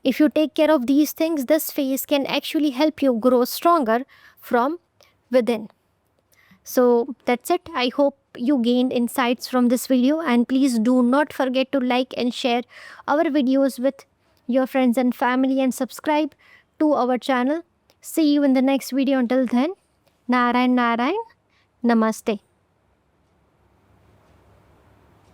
If you take care of these things, this phase can actually help you grow stronger from within. So that's it. I hope you gained insights from this video, and please do not forget to like and share our videos with your friends and family and subscribe to our channel. See you in the next video. Until then, Narayan Narayan, Namaste.